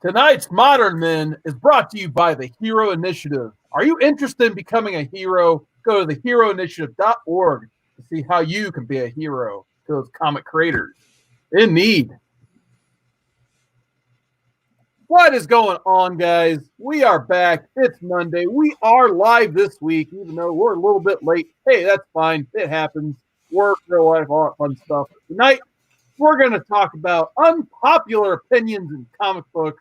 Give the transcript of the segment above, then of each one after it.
Tonight's Modern Men is brought to you by the Hero Initiative. Are you interested in becoming a hero? Go to theheroinitiative.org to see how you can be a hero to those comic creators in need. What is going on, guys? We are back. It's Monday. We are live this week, even though we're a little bit late. Hey, that's fine. It happens. Work, real life, all that fun stuff. Tonight, we're going to talk about unpopular opinions in comic books.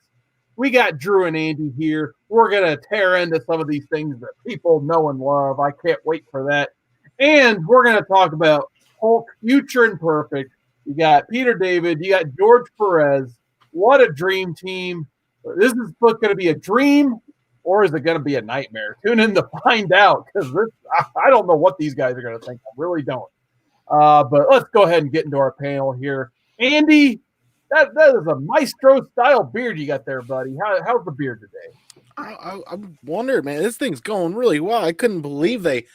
We got Drew and Andy here. We're going to tear into some of these things that people know and love. I can't wait for that. And we're going to talk about Hulk Future Imperfect. You got Peter David. You got George Perez. What a dream team. Is this book going to be a dream or is it going to be a nightmare? Tune in to find out because I don't know what these guys are going to think. I really don't. But let's go ahead and get into our panel here. Andy, that is a maestro-style beard you got there, buddy. How's the beard today? I wondered, man. This thing's going really well. I couldn't believe they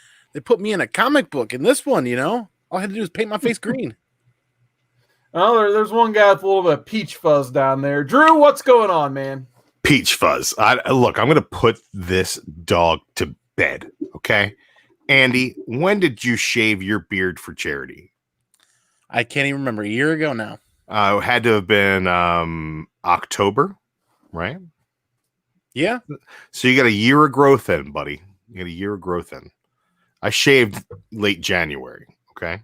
put me in a comic book in this one, you know? All I had to do was paint my face green. Oh, there's one guy with a little bit of peach fuzz down there. Drew, what's going on, man? Peach fuzz. Look, I'm going to put this dog to bed, okay? Andy, when did you shave your beard for charity? I can't even remember. A year ago now. It had to have been October, right? Yeah. So you got a year of growth in, buddy. You got a year of growth in. I shaved late January, okay?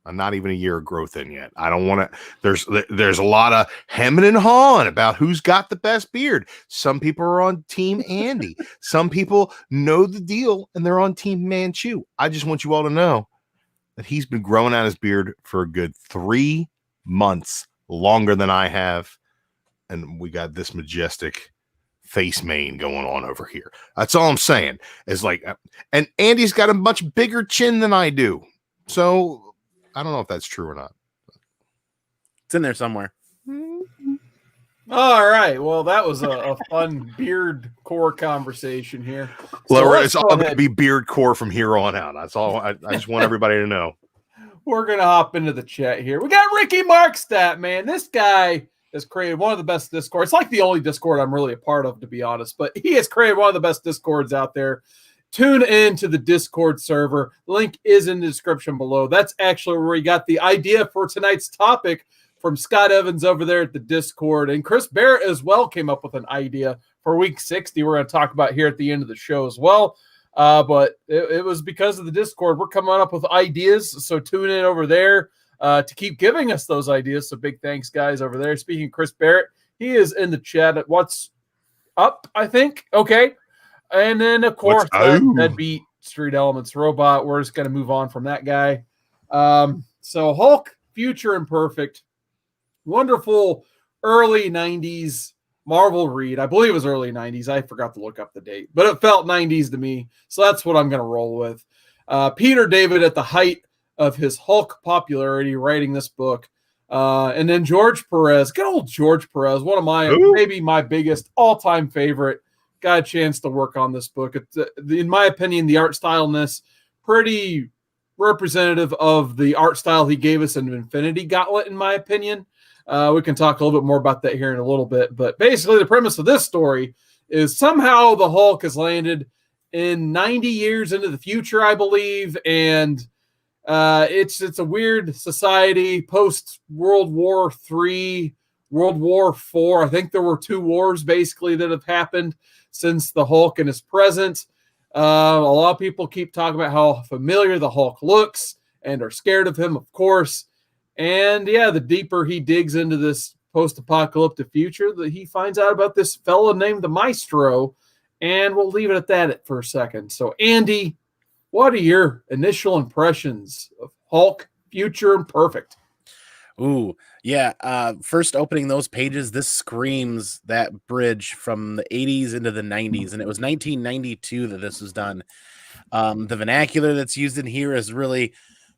I'm not even a year of growth in yet. I don't want to. There's a lot of hemming and hawing about who's got the best beard. Some people are on Team Andy. Some people know the deal and they're on Team Manchu. I just want you all to know that he's been growing out his beard for a good 3 months, longer than I have, and we got this majestic face mane going on over here. That's all I'm saying. Is like, and Andy's got a much bigger chin than I do, so. I don't know if that's true or not. It's in there somewhere. All right. Well, that was a fun beard core conversation here. So it's all going to be beard core from here on out. That's all. I just want everybody to know. We're going to hop into the chat here. We got Ricky Markstadt, man. This guy has created one of the best Discords. It's like the only Discord I'm really a part of, to be honest. But he has created one of the best Discords out there. Tune in to the Discord server. Link is in the description below. That's actually where we got the idea for tonight's topic from Scott Evans over there at the Discord. And Chris Barrett as well came up with an idea for week 60 we're going to talk about here at the end of the show as well. But it was because of the Discord. We're coming up with ideas, so tune in over there to keep giving us those ideas. So big thanks, guys, over there. Speaking of Chris Barrett, he is in the chat at What's Up, I think. Okay. And then, of course, that beat Street Elements Robot. We're just going to move on from that guy. So Hulk Future Imperfect, wonderful early 90s Marvel read. I believe it was early 90s. I forgot to look up the date, but it felt 90s to me. So that's what I'm going to roll with. Peter David at the height of his Hulk popularity writing this book. And then George Perez, good old George Perez, one of maybe my biggest all-time favorite. Got a chance to work on this book. It's, in my opinion, the art style in this pretty representative of the art style he gave us in Infinity Gauntlet, in my opinion. We can talk a little bit more about that here in a little bit. But basically, the premise of this story is somehow the Hulk has landed in 90 years into the future, I believe, and it's a weird society post World War III, World War IV. I think there were 2 wars basically that have happened since the Hulk and his present. A lot of people keep talking about how familiar the Hulk looks and are scared of him, of course. And yeah, the deeper he digs into this post-apocalyptic future, that he finds out about this fella named the Maestro. And we'll leave it at that for a second. So Andy, what are your initial impressions of Hulk Future Imperfect? Ooh, yeah. First opening those pages, this screams that bridge from the 80s into the 90s. And it was 1992 that this was done. The vernacular that's used in here is really,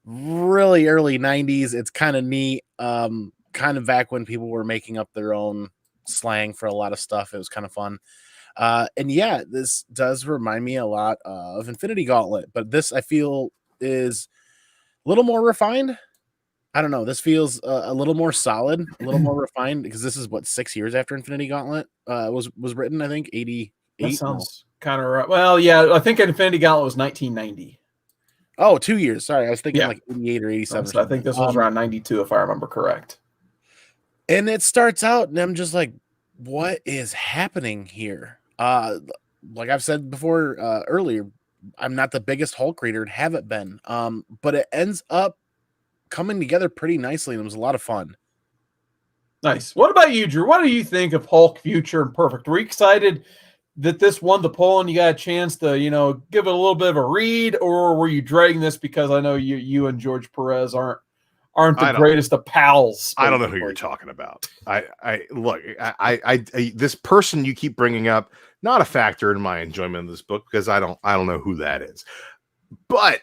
really early 90s. It's kind of neat. Kind of back when people were making up their own slang for a lot of stuff. It was kind of fun. And yeah, this does remind me a lot of Infinity Gauntlet, but this I feel is a little more refined. I don't know. This feels a little more solid, a little more refined, because this is what 6 years after Infinity Gauntlet was written. I think 88. That sounds kind of right. Well, yeah, I think Infinity Gauntlet was 1990. Oh, 2 years. Sorry, I was thinking Yeah. like 88 or 87. So I think this was around 92, if I remember correct. And it starts out, and I'm just like, what is happening here? Like I've said before earlier, I'm not the biggest Hulk reader and haven't been. But it ends up coming together pretty nicely, and it was a lot of fun. Nice. What about you, Drew? What do you think of Hulk Future Imperfect? Were you excited that this won the poll and you got a chance to, give it a little bit of a read, or were you dreading this because I know you and George Perez aren't the greatest of pals? I don't know who you're talking about. This person you keep bringing up, not a factor in my enjoyment of this book, because I don't know who that is. But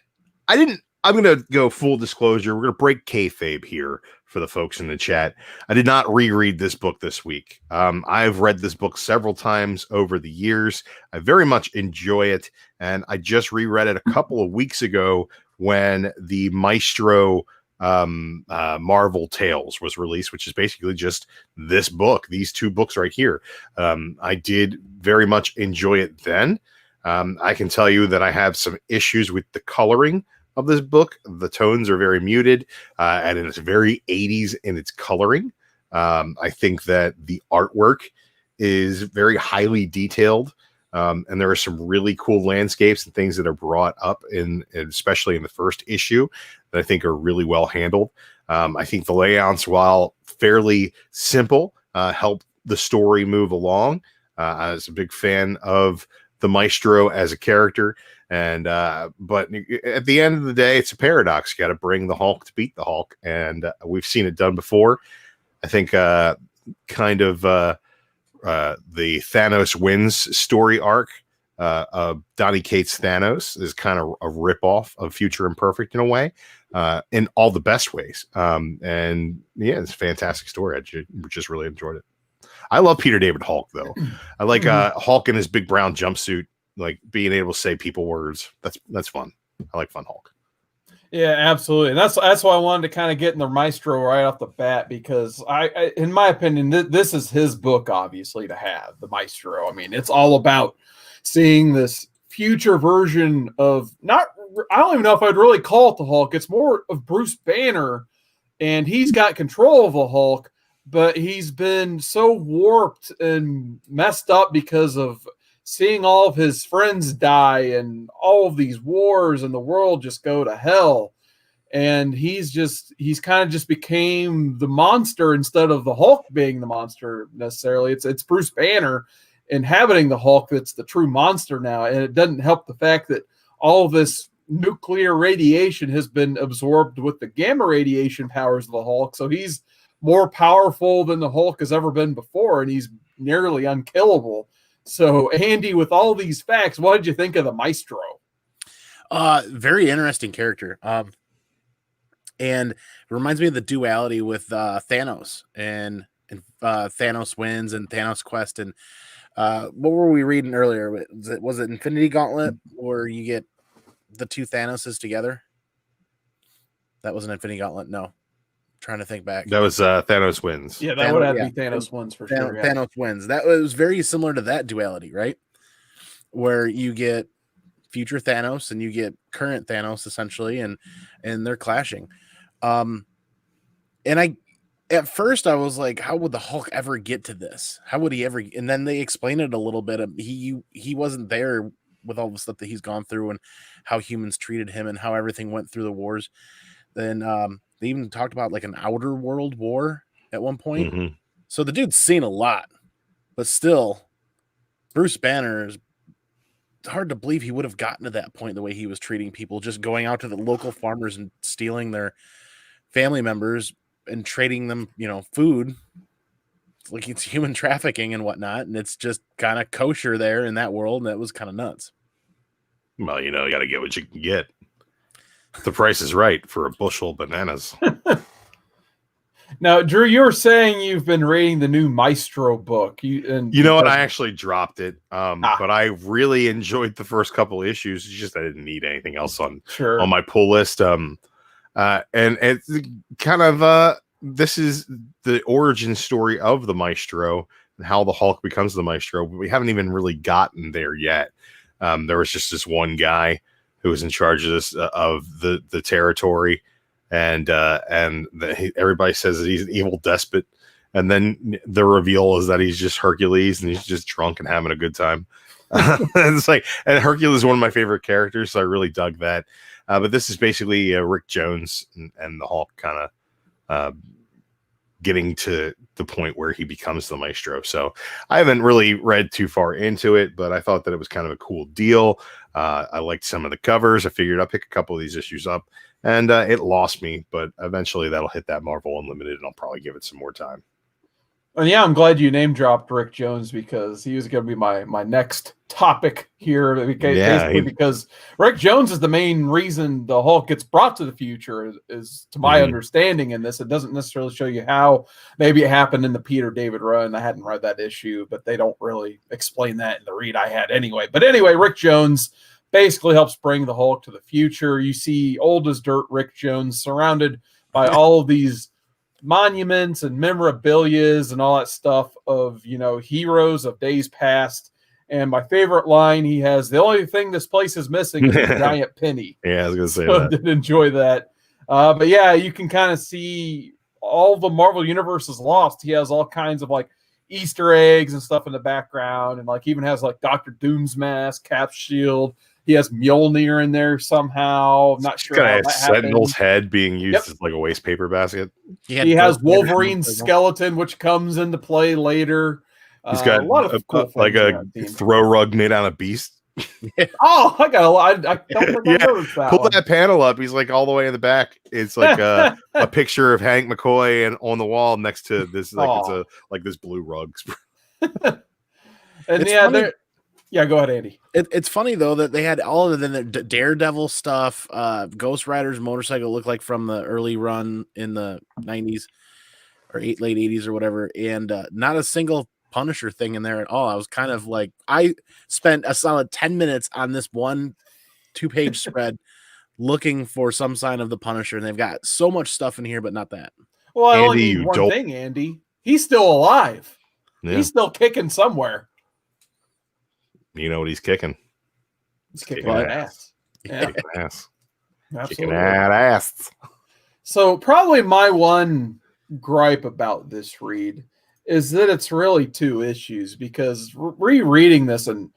I'm going to go full disclosure. We're going to break kayfabe here for the folks in the chat. I did not reread this book this week. I've read this book several times over the years. I very much enjoy it. And I just reread it a couple of weeks ago when the Maestro Marvel Tales was released, which is basically just this book, these two books right here. I did very much enjoy it then. I can tell you that I have some issues with the coloring of this book. The tones are very muted, and it's very 80s in its coloring. I think that the artwork is very highly detailed, and there are some really cool landscapes and things that are brought up especially in the first issue, that I think are really well handled. I think the layouts, while fairly simple, help the story move along. I was a big fan of the Maestro as a character, but at the end of the day, it's a paradox. You got to bring the Hulk to beat the Hulk, and we've seen it done before. I think the Thanos wins story arc of Donny Cates' Thanos is kind of a ripoff of Future Imperfect in a way, in all the best ways. And yeah, it's a fantastic story. I just really enjoyed it. I love Peter David Hulk, though. I like Hulk in his big brown jumpsuit, like being able to say people words. That's fun. I like fun Hulk. Yeah, absolutely. And that's why I wanted to kind of get in the Maestro right off the bat, because I in my opinion, this is his book, obviously, to have, the Maestro. I mean, it's all about seeing this future version of I don't even know if I'd really call it the Hulk. It's more of Bruce Banner, and he's got control of the Hulk, but he's been so warped and messed up because of seeing all of his friends die and all of these wars and the world just go to hell. And he's kind of just became the monster instead of the Hulk being the monster necessarily. It's Bruce Banner inhabiting the Hulk that's the true monster now. And it doesn't help the fact that all of this nuclear radiation has been absorbed with the gamma radiation powers of the Hulk. So he's more powerful than the Hulk has ever been before, and he's nearly unkillable. So, Andy, with all these facts, what did you think of the Maestro? Very interesting character. And it reminds me of the duality with Thanos and Thanos Wins and Thanos Quest. And what were we reading earlier? Was it Infinity Gauntlet, where you get the two Thanoses together? That was an Infinity Gauntlet. No. Trying to think back. That was Thanos Wins. Yeah, that would have to be Thanos Wins for sure. Yeah. Thanos Wins. That was very similar to that duality, right? Where you get future Thanos and you get current Thanos essentially, and they're clashing. And at first I was like, how would the Hulk ever get to this? How would he ever? And then they explained it a little bit. He wasn't there with all the stuff that he's gone through and how humans treated him and how everything went through the wars. Then they even talked about like an outer world war at one point. Mm-hmm. So the dude's seen a lot, but still, Bruce Banner is hard to believe he would have gotten to that point the way he was treating people, just going out to the local farmers and stealing their family members and trading them, food. It's like it's human trafficking and whatnot. And it's just kind of kosher there in that world. And that was kind of nuts. Well, you got to get what you can get. The price is right for a bushel of bananas. Now, Drew, you were saying you've been reading the new Maestro book. You know what? I actually dropped it, but I really enjoyed the first couple of issues. It's just I didn't need anything else on my pull list. And it's kind of this is the origin story of the Maestro and how the Hulk becomes the Maestro. We haven't even really gotten there yet. There was just this one guy who was in charge of this of the territory, and everybody says that he's an evil despot. And then the reveal is that he's just Hercules and he's just drunk and having a good time. It's like, and Hercules is one of my favorite characters, so I really dug that. But this is basically Rick Jones and the Hulk kind of getting to the point where he becomes the Maestro. So I haven't really read too far into it, but I thought that it was kind of a cool deal. I liked some of the covers. I figured I'll pick a couple of these issues up, and it lost me, but eventually that'll hit that Marvel Unlimited, and I'll probably give it some more time. And yeah, I'm glad you name dropped Rick Jones because he was going to be my next topic here. Because Rick Jones is the main reason the Hulk gets brought to the future, is to my understanding in this. It doesn't necessarily show you how. Maybe it happened in the Peter David run. I hadn't read that issue, but they don't really explain that in the read I had anyway. But anyway, Rick Jones basically helps bring the Hulk to the future. You see old as dirt Rick Jones surrounded by all of these monuments and memorabilias and all that stuff of, heroes of days past. And my favorite line he has, the only thing this place is missing is a giant penny. Yeah, I was gonna say so that. I did enjoy that. But yeah, you can kind of see all the Marvel universe is lost. He has all kinds of like Easter eggs and stuff in the background, and like even has like Dr. Doom's mask, Cap's shield. He has Mjolnir in there somehow. I'm not sure how that Sentinel's happened. head being used as like a waste paper basket. He has Wolverine's skeleton, which comes into play later. He's got a lot of cool things like a throw rug made out of beast. Oh, I don't think I noticed that. Pull that panel up. He's like all the way in the back. It's like a picture of Hank McCoy and on the wall next to this, like it's like this blue rug. And yeah, go ahead, Andy. It's funny though that they had all of the Daredevil stuff. Ghost Rider's motorcycle looked like from the early run in the 90s or late 80s or whatever, and not a single Punisher thing in there at all. I was kind of like, I spent a solid 10 minutes on this one 2-page spread looking for some sign of the Punisher, and they've got so much stuff in here, but not that. Well, I only need one thing, Andy. He's still alive. Yeah. He's still kicking somewhere. You know what he's kicking? He's kicking that ass. Yeah. Kicking ass. Absolutely. Kicking that ass. So probably my one gripe about this read is that it's really 2 issues, because rereading this, and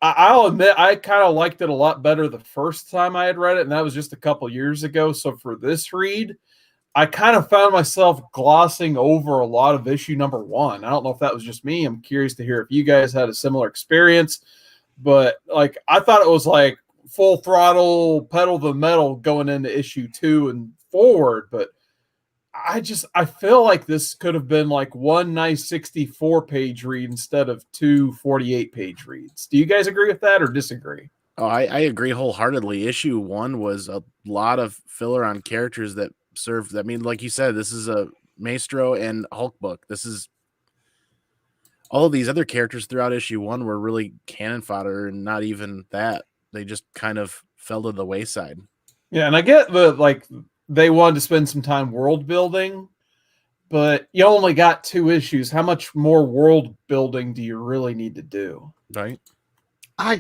I'll admit I kind of liked it a lot better the first time I had read it, and that was just a couple years ago. So for this read, I kind of found myself glossing over a lot of issue number 1. I don't know if that was just me. I'm curious to hear if you guys had a similar experience, but like I thought it was like full throttle, pedal to the metal going into issue 2 and forward. But I feel like this could have been like one nice 64-page read instead of 2 48-page reads. Do you guys agree with that or disagree? Oh, I agree wholeheartedly. Issue 1 was a lot of filler on characters that served. I mean, like you said, this is a Maestro and Hulk book. This is all of these other characters throughout issue 1 were really cannon fodder, and not even that. They just kind of fell to the wayside. Yeah, and I get they wanted to spend some time world building, but you only got 2 issues. How much more world building do you really need to do? Right.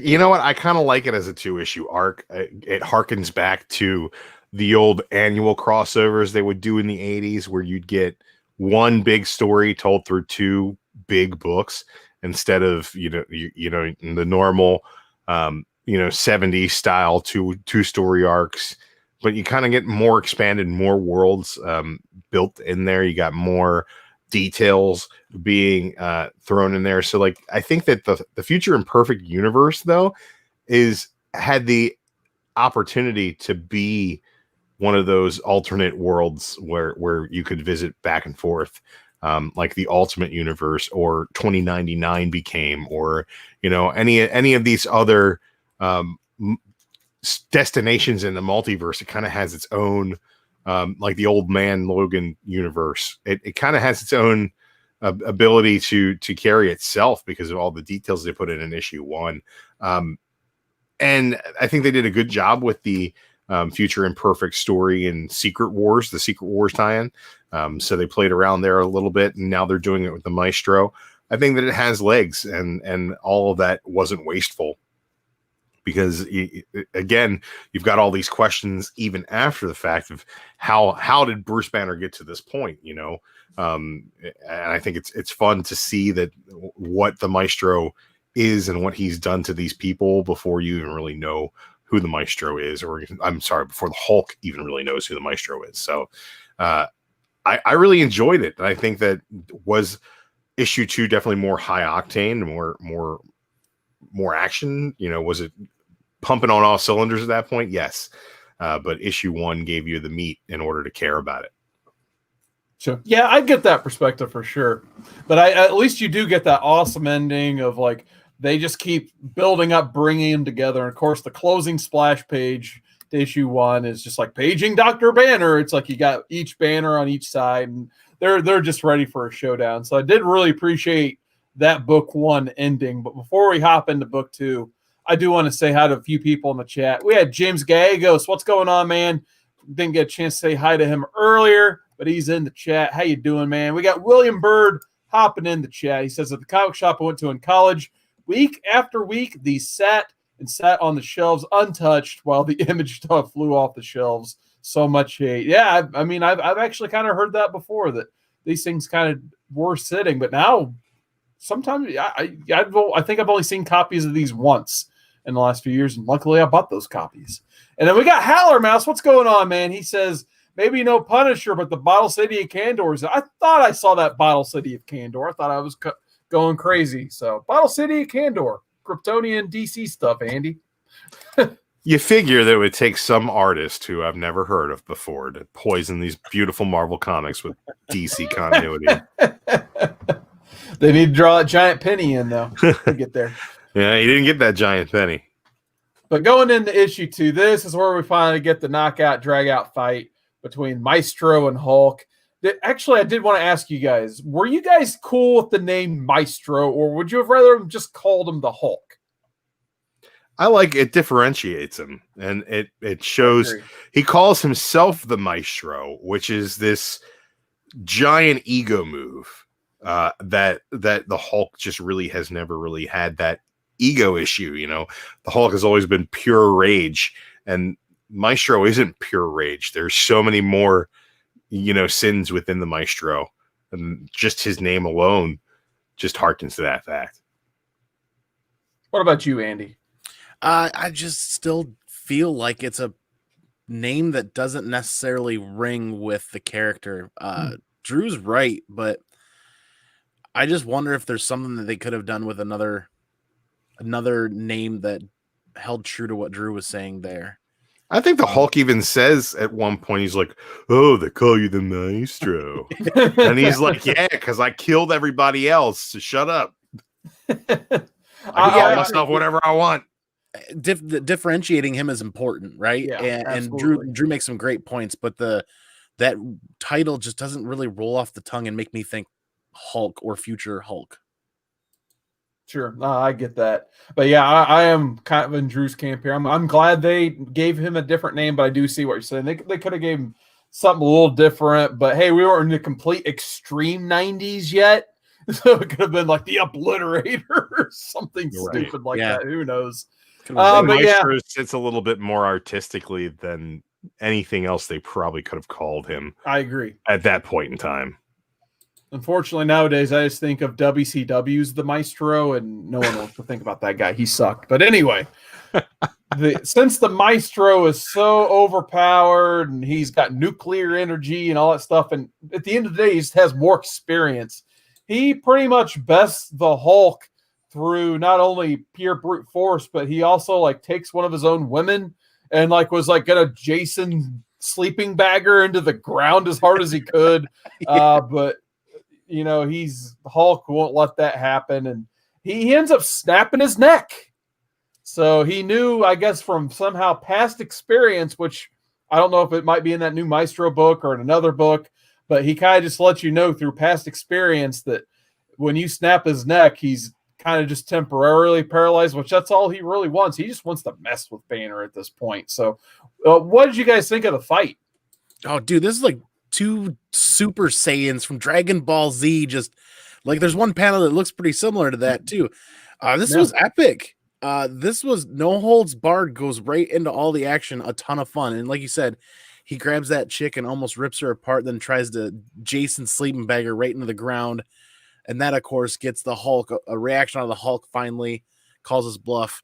You know what? I kind of like it as a 2-issue arc. It harkens back to the old annual crossovers they would do in the 80s, where you'd get one big story told through 2 big books instead of the normal 70s style 2 story arcs. But you kind of get more expanded, more worlds built in there. You got more details being thrown in there. So like I think that the Future Imperfect universe though had the opportunity to be one of those alternate worlds where you could visit back and forth, like the Ultimate Universe or 2099 became, or any of these other destinations in the multiverse. It kind of has its own, like the Old Man Logan universe. It kind of has its own ability to carry itself because of all the details they put in issue 1. And I think they did a good job with the Future Imperfect story in Secret Wars, the Secret Wars tie-in. So they played around there a little bit, and now they're doing it with the Maestro. I think that it has legs, and all of that wasn't wasteful. Because again, you've got all these questions even after the fact of how did Bruce Banner get to this point, and I think it's fun to see that what the Maestro is and what he's done to these people before you even really know who the Maestro is, or I'm sorry, before the Hulk even really knows who the Maestro is. So I really enjoyed it, and I think that was issue 2 definitely more high octane, more action. Was it pumping on all cylinders at that point? Yes. But issue 1 gave you the meat in order to care about it. Sure. Yeah, I get that perspective for sure. But at least you do get that awesome ending of like, they just keep building up, bringing them together. And of course, the closing splash page to issue 1 is just like paging Dr. Banner. It's like you got each banner on each side, and they're just ready for a showdown. So I did really appreciate that book 1 ending. But before we hop into book 2, I do want to say hi to a few people in the chat. We had James Gallegos. What's going on, man? Didn't get a chance to say hi to him earlier, but he's in the chat. How you doing, man? We got William Bird hopping in the chat. He says, at the comic shop I went to in college, week after week, these sat on the shelves untouched while the image stuff flew off the shelves. So much hate. Yeah, I mean, I've actually kind of heard that before, that these things kind of were sitting, but now sometimes I think I've only seen copies of these once in the last few years, and luckily I bought those copies. And then we got Howler Mouse. What's going on, man? He says, maybe no Punisher, but the Bottle City of Kandor. I thought I saw that Bottle City of Kandor. I thought I was going crazy. So Bottle City of Kandor, Kryptonian DC stuff, Andy. You figure that it would take some artist who I've never heard of before to poison these beautiful Marvel comics with DC continuity. They need to draw a giant penny in, though, to get there. Yeah, you didn't get that giant penny. But going into issue 2, this is where we finally get the knockout, drag-out fight between Maestro and Hulk. Actually, I did want to ask you guys, were you guys cool with the name Maestro, or would you have rather just called him the Hulk? I like it, differentiates him, and it shows he calls himself the Maestro, which is this giant ego move that the Hulk just really has never really had that ego issue. The Hulk has always been pure rage, and Maestro isn't pure rage. There's so many more sins within the Maestro, and just his name alone just harkens to that fact. What about you, Andy? I just still feel like it's a name that doesn't necessarily ring with the character. Drew's right, but I just wonder if there's something that they could have done with another name that held true to what Drew was saying there. I think the Hulk even says at one point, he's like, oh, they call you the Maestro. And he's like, yeah, because I killed everybody else, so shut up. I can call myself whatever I want. Differentiating him is important, right? Yeah, and Drew makes some great points, but that title just doesn't really roll off the tongue and make me think Hulk or Future Hulk. Sure, no, I get that, but yeah, I am kind of in Drew's camp here. I'm glad they gave him a different name, but I do see what you're saying. They could have gave him something a little different, but hey, we weren't in the complete extreme 90s yet, so it could have been like the Obliterator or something stupid like that. Who knows? But yeah, sits a little bit more artistically than anything else they probably could have called him. I agree. At that point in time. Unfortunately, nowadays, I just think of WCW's The Maestro, and no one wants to think about that guy. He sucked. But anyway, since the Maestro is so overpowered and he's got nuclear energy and all that stuff, and at the end of the day, he just has more experience, he pretty much bests the Hulk through not only pure brute force, but he also like takes one of his own women and like was like gonna Jason sleeping bag her into the ground as hard as he could. But Hulk won't let that happen, and he ends up snapping his neck. So he knew, I guess, from somehow past experience, which I don't know if it might be in that new Maestro book or in another book, but he kind of just lets you know through past experience that when you snap his neck, he's kind of just temporarily paralyzed, which that's all he really wants. He just wants to mess with Banner at this point. So what did you guys think of the fight? Oh, dude, this is like two Super Saiyans from Dragon Ball Z. Just like there's one panel that looks pretty similar to that too. This was epic. This was no holds barred, goes right into all the action, a ton of fun. And like you said, he grabs that chick and almost rips her apart, then tries to Jason sleeping bag her right into the ground. And that, of course, gets the Hulk, a reaction out of the Hulk finally, calls his bluff.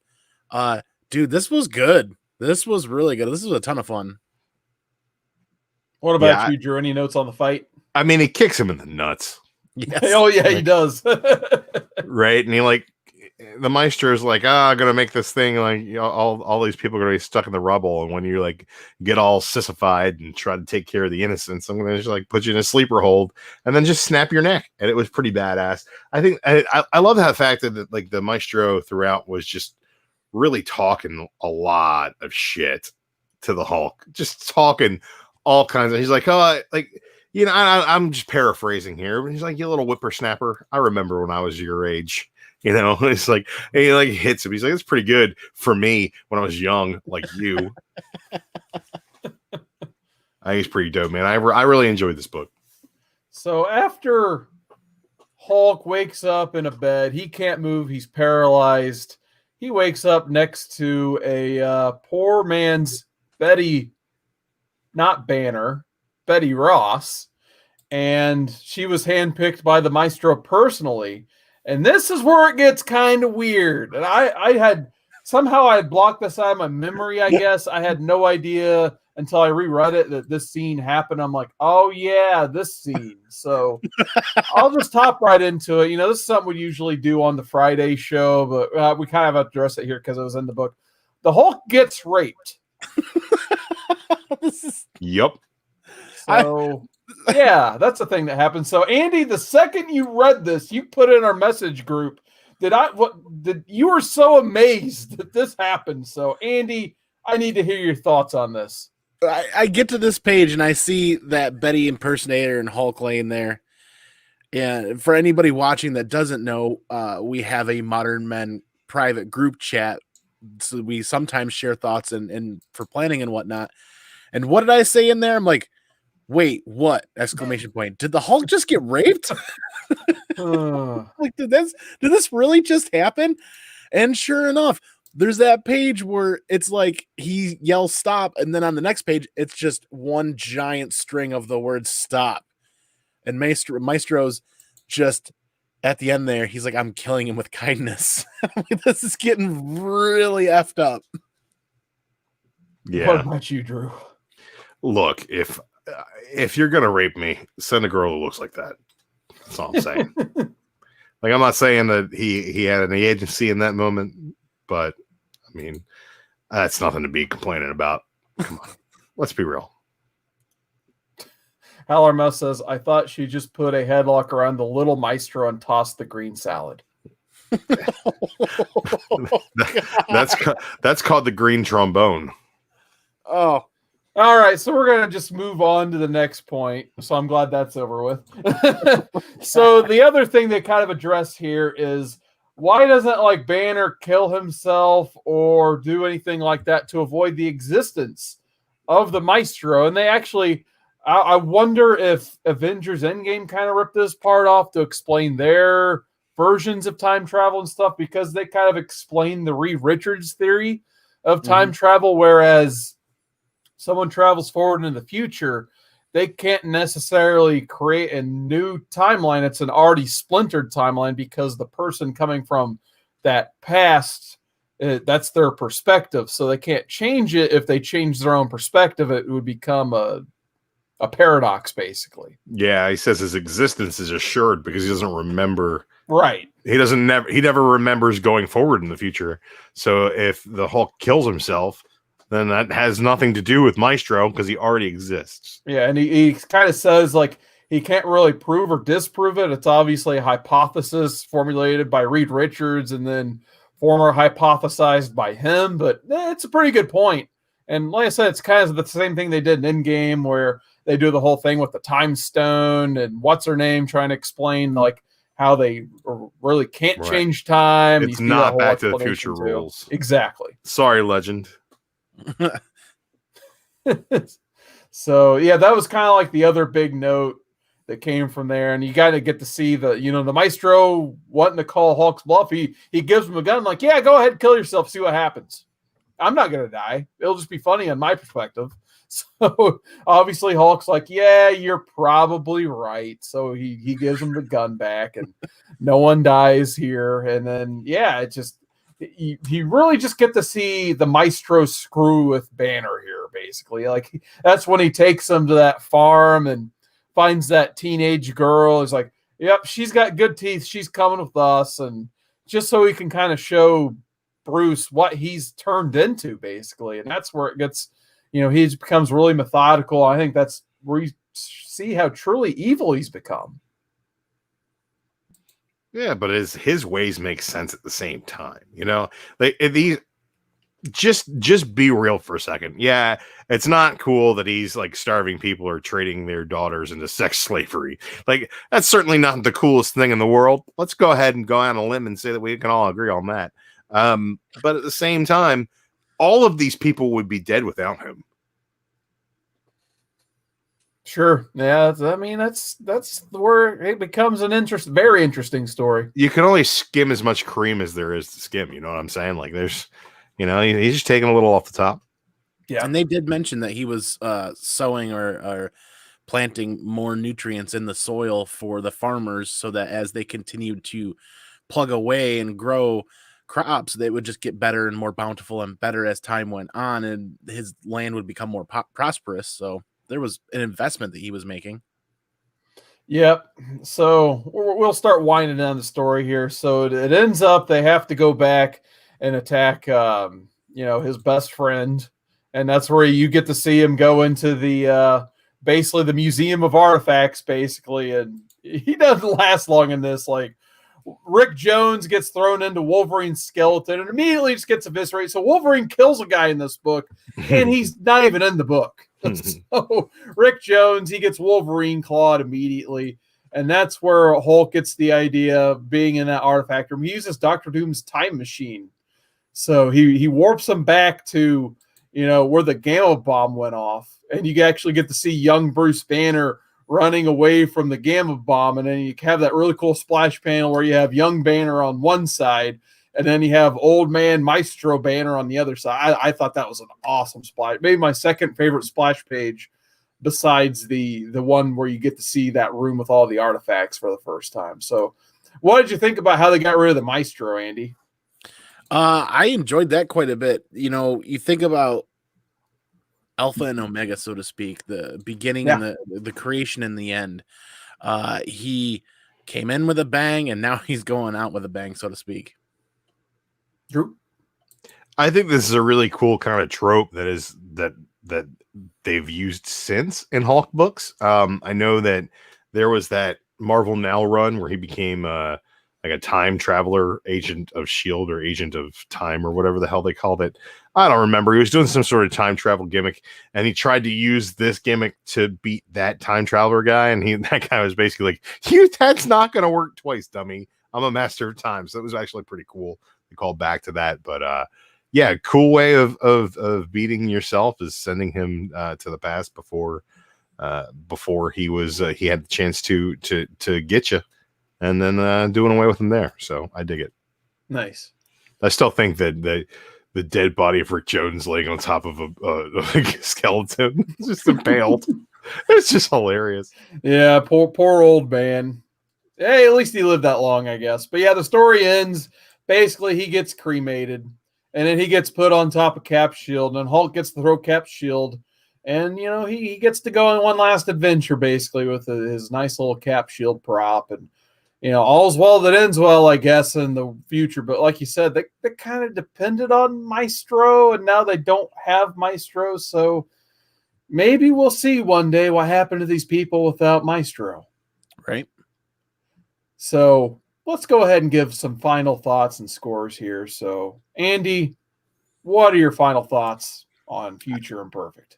Dude, this was good. This was really good. This was a ton of fun. What about you, Drew? Any notes on the fight? I mean, he kicks him in the nuts. Yes. Oh, yeah, he does. Right? And he like, the Maestro is like, I'm gonna make this thing like, you know, all these people are gonna be stuck in the rubble, and when you like get all sissified and try to take care of the innocents, I'm gonna just like put you in a sleeper hold and then just snap your neck. And it was pretty badass. I think I love that fact that like the Maestro throughout was just really talking a lot of shit to the Hulk, just talking all kinds of. He's like, oh, like, you know, I'm just paraphrasing here, but he's like, you little whippersnapper. I remember when I was your age. You know, it's like, and he like hits him. He's like, it's pretty good for me when I was young, like you. I think he's pretty dope, man. I really enjoyed this book. So after Hulk wakes up in a bed, he can't move. He's paralyzed. He wakes up next to a poor man's Betty, not Banner, Betty Ross. And she was handpicked by the Maestro personally. And this is where it gets kind of weird. And I had blocked this out of my memory, I guess. I had no idea until I reread it that this scene happened. I'm like, oh, yeah, this scene. So I'll just hop right into it. You know, this is something we usually do on the Friday show, but we kind of have to address it here because it was in the book. The Hulk gets raped. Yep. So... yeah, that's the thing that happened. So, Andy, the second you read this, you put in our message group that you were so amazed that this happened. So, Andy, I need to hear your thoughts on this. I get to this page and I see that Betty impersonator and Hulk laying there. And for anybody watching that doesn't know, we have a Modern Men private group chat. So we sometimes share thoughts and for planning and whatnot. And what did I say in there? I'm like, wait, what? Exclamation point. Did the Hulk just get raped? Like, did this really just happen? And sure enough, there's that page where it's like he yells stop, and then on the next page, it's just one giant string of the word stop. And Maestro's just at the end there, he's like, I'm killing him with kindness. This is getting really effed up. Yeah. What about you, Drew? Look, if you're gonna rape me, send a girl who looks like that. That's all I'm saying. Like, I'm not saying that he had any agency in that moment, but I mean, that's nothing to be complaining about. Come on, let's be real. Hallermouth says, I thought she just put a headlock around the little Maestro and tossed the green salad. That's called the green trombone. Oh. All right, so we're going to just move on to the next point. So I'm glad that's over with. So the other thing they kind of address here is why doesn't like Banner kill himself or do anything like that to avoid the existence of the Maestro? And they actually, I wonder if Avengers Endgame kind of ripped this part off to explain their versions of time travel and stuff, because they kind of explain the Reed Richards theory of time travel, whereas someone travels forward into the future, they can't necessarily create a new timeline. It's an already splintered timeline because the person coming from that past, that's their perspective. So they can't change it. If they change their own perspective, it would become a paradox, basically. Yeah, he says his existence is assured because he doesn't remember. Right. He never remembers going forward in the future. So if the Hulk kills himself, then that has nothing to do with Maestro because he already exists. Yeah, and he kind of says, like, he can't really prove or disprove it. It's obviously a hypothesis formulated by Reed Richards and then former hypothesized by him, but it's a pretty good point. And like I said, it's kind of the same thing they did in Endgame, where they do the whole thing with the time stone and what's her name trying to explain, like, how they really can't Right. change time. It's You see that not whole Back to the explanation, Future too. rules. Exactly. Sorry, Legend. So yeah, that was kind of like the other big note that came from there, and you got to get to see the Maestro wanting to call Hulk's bluff. He gives him a gun, like, yeah, go ahead and kill yourself, see what happens. I'm not gonna die. It'll just be funny on my perspective. So obviously Hulk's like, yeah, you're probably right. So he gives him the gun back, and no one dies here. And then yeah, it just you really just get to see the Maestro screw with Banner here, basically. Like that's when he takes him to that farm and finds that teenage girl. Is like, yep, she's got good teeth. She's coming with us, and just so he can kind of show Bruce what he's turned into, basically. And that's where it gets, he becomes really methodical. I think that's where you see how truly evil he's become. Yeah, but his ways make sense at the same time. Like these. Just be real for a second. Yeah, it's not cool that he's like starving people or trading their daughters into sex slavery. Like that's certainly not the coolest thing in the world. Let's go ahead and go on a limb and say that we can all agree on that. But at the same time, all of these people would be dead without him. Sure. Yeah. That's where it becomes an very interesting story. You can only skim as much cream as there is to skim. You know what I'm saying? Like there's, he's just taking a little off the top. Yeah. And they did mention that he was sowing or planting more nutrients in the soil for the farmers so that as they continued to plug away and grow crops, they would just get better and more bountiful and better as time went on, and his land would become more prosperous. So there was an investment that he was making. Yep. So we'll start winding down the story here. So it ends up they have to go back and attack, his best friend, and that's where you get to see him go into the basically the Museum of Artifacts, basically, and he doesn't last long in this. Like Rick Jones gets thrown into Wolverine's skeleton and immediately just gets eviscerated. So Wolverine kills a guy in this book, and he's not even in the book. So Rick Jones, he gets Wolverine clawed immediately. And that's where Hulk gets the idea of being in that artifact room. He uses Dr. Doom's time machine. So he warps him back to, where the gamma bomb went off. And you actually get to see young Bruce Banner running away from the gamma bomb. And then you have that really cool splash panel where you have young Banner on one side, and then you have old man Maestro Banner on the other side. I thought that was an awesome splash. Maybe my second favorite splash page besides the one where you get to see that room with all the artifacts for the first time. So what did you think about how they got rid of the Maestro, Andy? I enjoyed that quite a bit. You think about Alpha and Omega, so to speak, the beginning and the creation and the end. He came in with a bang, and now he's going out with a bang, so to speak. Drew? I think this is a really cool kind of trope that they've used since in Hulk books. I know that there was that Marvel Now run where he became like a time traveler, agent of S.H.I.E.L.D. or agent of time or whatever the hell they called it. I don't remember. He was doing some sort of time travel gimmick, and he tried to use this gimmick to beat that time traveler guy. And that guy was basically like, that's not going to work twice, dummy. I'm a master of time. So it was actually pretty cool. They called back to that. But yeah, cool way of beating yourself is sending him to the past before he was he had the chance to get you, and then doing away with him there. So I dig it. Nice. I still think that the dead body of Rick Jones laying on top of a skeleton, just impaled. It's just hilarious. Yeah, poor old man. Hey, at least he lived that long, I guess. But yeah, the story ends. Basically, he gets cremated, and then he gets put on top of Cap's shield, and Hulk gets to throw Cap's shield, and he gets to go on one last adventure, basically, with his nice little Cap shield prop, and all's well that ends well, I guess, in the future. But like you said, they kind of depended on Maestro, and now they don't have Maestro, so maybe we'll see one day what happened to these people without Maestro. Right. So let's go ahead and give some final thoughts and scores here. So, Andy, what are your final thoughts on Future Imperfect?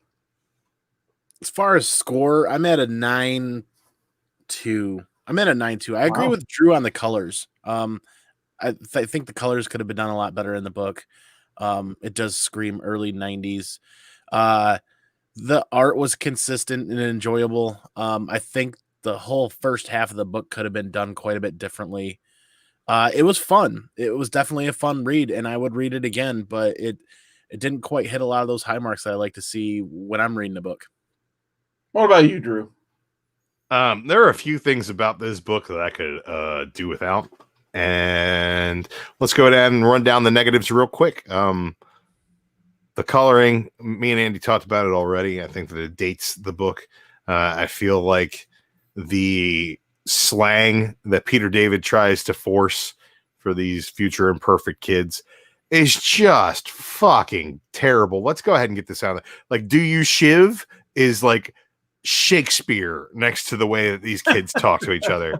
As far as score, I'm at a 9-2 I'm in a 9 too. I agree with Drew on the colors. I think the colors could have been done a lot better in the book. It does scream early 90s. The art was consistent and enjoyable. I think the whole first half of the book could have been done quite a bit differently. It was fun. It was definitely a fun read, and I would read it again, but it didn't quite hit a lot of those high marks that I like to see when I'm reading a book. What about you, Drew? There are a few things about this book that I could do without. And let's go ahead and run down the negatives real quick. The coloring, me and Andy talked about it already. I think that it dates the book. I feel like the slang that Peter David tries to force for these future imperfect kids is just fucking terrible. Let's go ahead and get this out of there. Like, do you shiv is like Shakespeare next to the way that these kids talk to each other.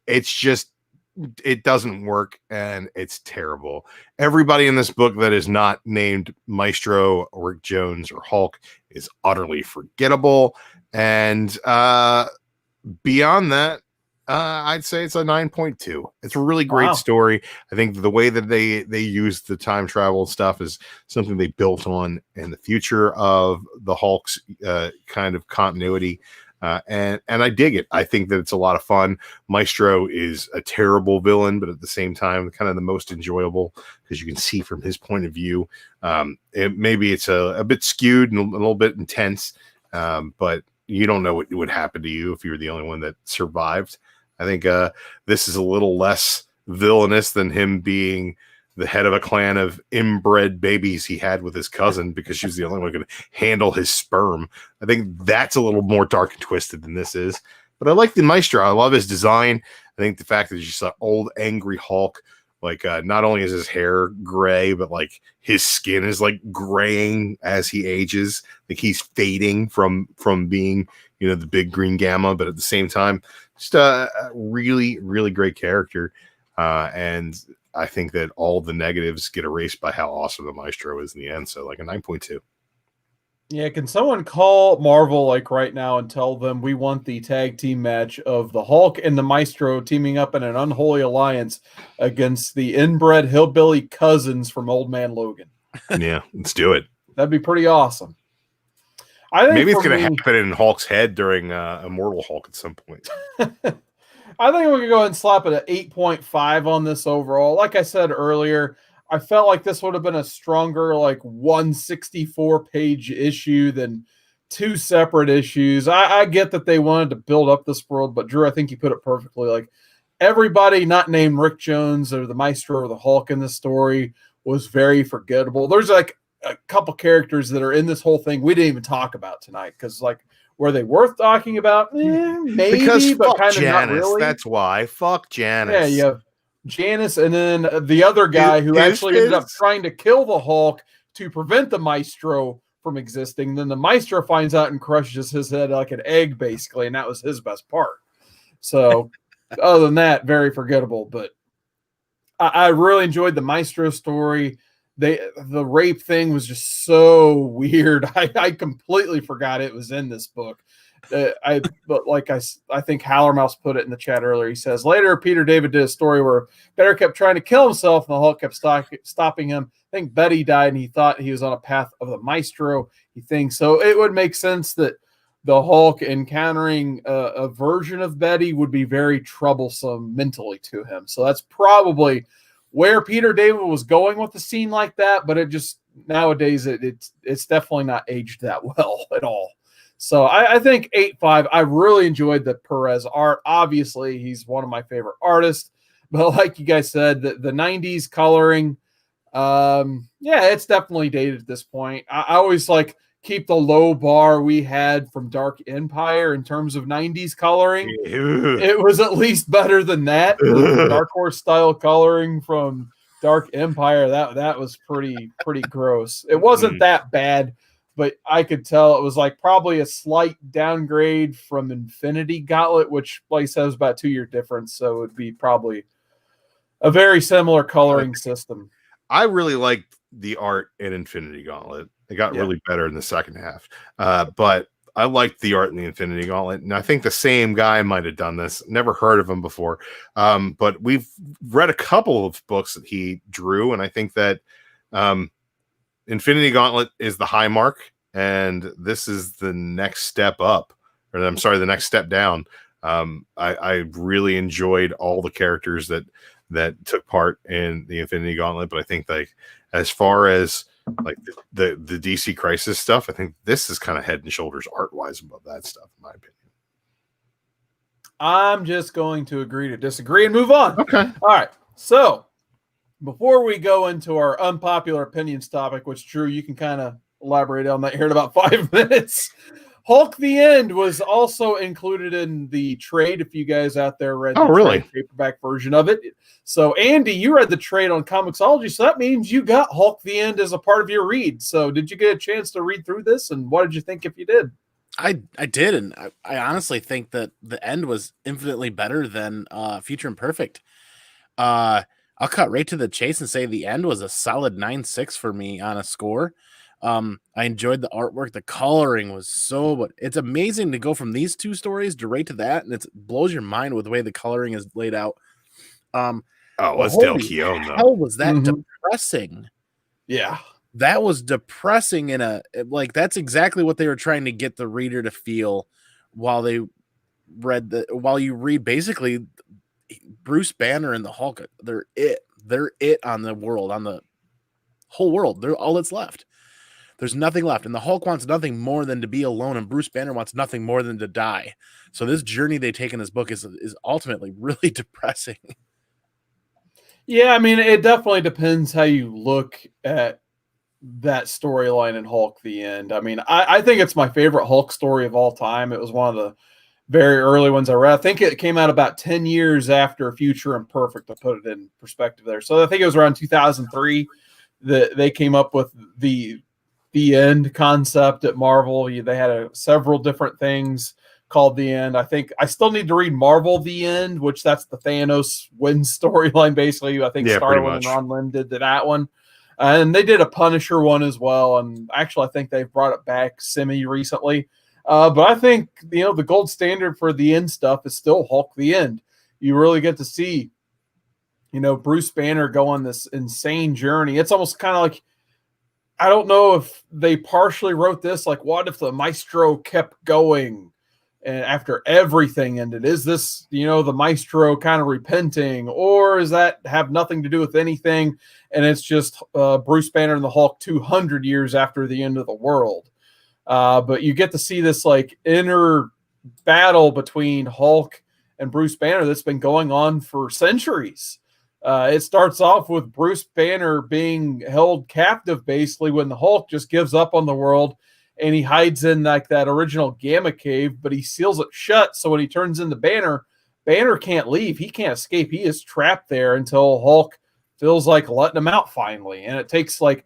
It's just, it doesn't work, and it's terrible. Everybody in this book that is not named Maestro, Rick Jones, or Hulk is utterly forgettable. And beyond that, I'd say it's a 9.2. It's a really great story. I think the way that they use the time travel stuff is something they built on in the future of the Hulk's kind of continuity. And I dig it. I think that it's a lot of fun. Maestro is a terrible villain, but at the same time, kind of the most enjoyable because you can see from his point of view. Maybe it's a bit skewed and a little bit intense, but you don't know what would happen to you if you were the only one that survived. I think this is a little less villainous than him being the head of a clan of inbred babies he had with his cousin because she was the only one who could handle his sperm. I think that's a little more dark and twisted than this is. But I like the Maestro. I love his design. I think the fact that he's just an old, angry Hulk. Like, not only is his hair gray, but like his skin is like graying as he ages. Like he's fading from being, the big green gamma, but at the same time, just a really, really great character. And I think that all the negatives get erased by how awesome the Maestro is in the end. So like a 9.2. Yeah, can someone call Marvel like right now and tell them we want the tag team match of the Hulk and the Maestro teaming up in an unholy alliance against the inbred hillbilly cousins from Old Man Logan? Yeah, let's do it. That'd be pretty awesome. I think maybe it's going to happen in Hulk's head during Immortal Hulk at some point. I think we could go ahead and slap it at 8.5 on this overall. Like I said earlier, I felt like this would have been a stronger, like 164-page issue than two separate issues. I get that they wanted to build up this world, but Drew, I think you put it perfectly. Like everybody not named Rick Jones or the Maestro or the Hulk in this story was very forgettable. There's like a couple characters that are in this whole thing we didn't even talk about tonight because like, were they worth talking about? Maybe, because but kind Janice, of not really. That's why. Fuck Janice. Yeah, you have Janice, and then the other guy who actually ended up trying to kill the Hulk to prevent the Maestro from existing. Then the Maestro finds out and crushes his head like an egg, basically, and that was his best part. So, other than that, very forgettable. But I really enjoyed the Maestro story. The rape thing was just so weird. I completely forgot it was in this book. But like I think Hallermouse put it in the chat earlier. He says later Peter David did a story where Better kept trying to kill himself and the Hulk kept stopping him. I think Betty died and he thought he was on a path of the Maestro. He thinks so. It would make sense that the Hulk encountering a version of Betty would be very troublesome mentally to him. So that's probably where Peter David was going with the scene like that, but it just nowadays it's definitely not aged that well at all. So I think 8.5. I really enjoyed the Perez art. Obviously, he's one of my favorite artists. But like you guys said, the 90s coloring, yeah, it's definitely dated at this point. I always like keep the low bar we had from Dark Empire in terms of 90s coloring. It was at least better than that. The Dark Horse style coloring from Dark Empire, that was pretty gross. It wasn't that bad, but I could tell it was like probably a slight downgrade from Infinity Gauntlet, which like says about a 2-year difference. So it would be probably a very similar coloring system. I really liked the art in Infinity Gauntlet. It got really better in the second half. But I liked the art in the Infinity Gauntlet, and I think the same guy might have done this. Never heard of him before, but we've read a couple of books that he drew, and I think that Infinity Gauntlet is the high mark, and this is the next step up, or I'm sorry, the next step down. I really enjoyed all the characters that took part in the Infinity Gauntlet, but I think like as far as like the DC Crisis stuff, I think this is kind of head and shoulders art wise above that stuff, in my opinion. I'm just going to agree to disagree and move on. Okay. All right. So before we go into our unpopular opinions topic, which Drew, you can kind of elaborate on that here in about 5 minutes. Hulk the End was also included in the trade. If you guys out there read the really? paperback version of it. So Andy, you read the trade on Comixology. So that means you got Hulk the End as a part of your read. So did you get a chance to read through this? And what did you think if you did? I did. And I honestly think that the end was infinitely better than Future Imperfect. I'll cut right to the chase and say the end was a solid 9.6 for me on a score. I enjoyed the artwork. The coloring was but it's amazing to go from these two stories to right to that, and it blows your mind with the way the coloring is laid out. It's Del Keown, though. How was that depressing? Yeah, that was depressing that's exactly what they were trying to get the reader to feel while you read basically Bruce Banner and the Hulk. They're it on the world, on the whole world. They're all that's left. There's nothing left. And the Hulk wants nothing more than to be alone, and Bruce Banner wants nothing more than to die. So this journey they take in this book is ultimately really depressing. Yeah, I mean, it definitely depends how you look at that storyline in Hulk the End. I mean, I think it's my favorite Hulk story of all time. It was one of the very early ones I read. I think it came out about 10 years after Future Imperfect, to put it in perspective there. So I think it was around 2003 that they came up with the end concept at Marvel. They had several different things called the end. I think I still need to read Marvel the End, which that's the Thanos wins storyline, basically. I think Starlin and Ron Lim did that one. And they did a Punisher one as well. And actually, I think they've brought it back semi-recently. But I think, the gold standard for the end stuff is still Hulk the End. You really get to see, Bruce Banner go on this insane journey. It's almost kind of like, I don't know if they partially wrote this, like, what if the Maestro kept going and after everything ended? Is this, the Maestro kind of repenting, or does that have nothing to do with anything? And it's just Bruce Banner and the Hulk 200 years after the end of the world. But you get to see this like inner battle between Hulk and Bruce Banner that's been going on for centuries. It starts off with Bruce Banner being held captive basically when the Hulk just gives up on the world, and he hides in like that original Gamma cave, but he seals it shut. So when he turns into Banner, Banner can't leave. He can't escape. He is trapped there until Hulk feels like letting him out finally. And it takes like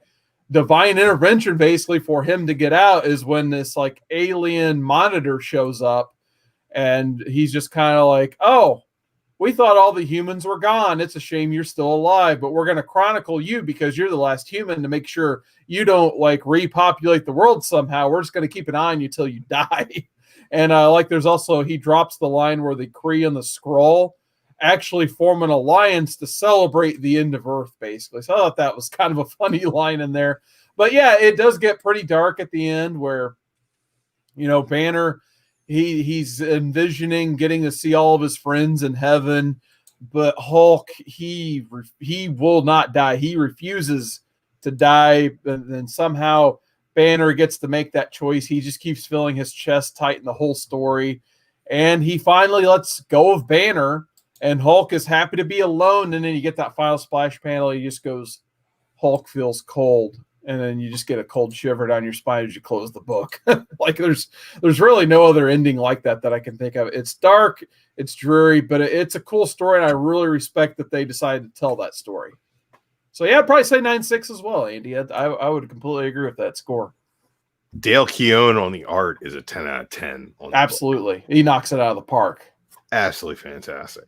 divine intervention basically for him to get out, is when this like alien monitor shows up, and he's just kind of like, oh, we thought all the humans were gone. It's a shame you're still alive, but we're going to chronicle you because you're the last human to make sure you don't like repopulate the world somehow. We're just going to keep an eye on you till you die. And there's also, he drops the line where the Kree and the Skrull actually form an alliance to celebrate the end of Earth, basically. So I thought that was kind of a funny line in there. But yeah, it does get pretty dark at the end where, Banner, he's envisioning getting to see all of his friends in heaven, but Hulk, he will not die. He refuses to die. And then somehow Banner gets to make that choice. He just keeps feeling his chest tighten the whole story. And he finally lets go of Banner, and Hulk is happy to be alone. And then you get that final splash panel. He just goes, Hulk feels cold. And then you just get a cold shiver down your spine as you close the book. Like there's really no other ending like that I can think of. It's dark, it's dreary, but it's a cool story, and I really respect that they decided to tell that story. So yeah, I'd probably say 9.6 as well, Andy. I would completely agree with that score. Dale Keown on the art is a 10 out of 10. Absolutely. He knocks it out of the park. Absolutely fantastic.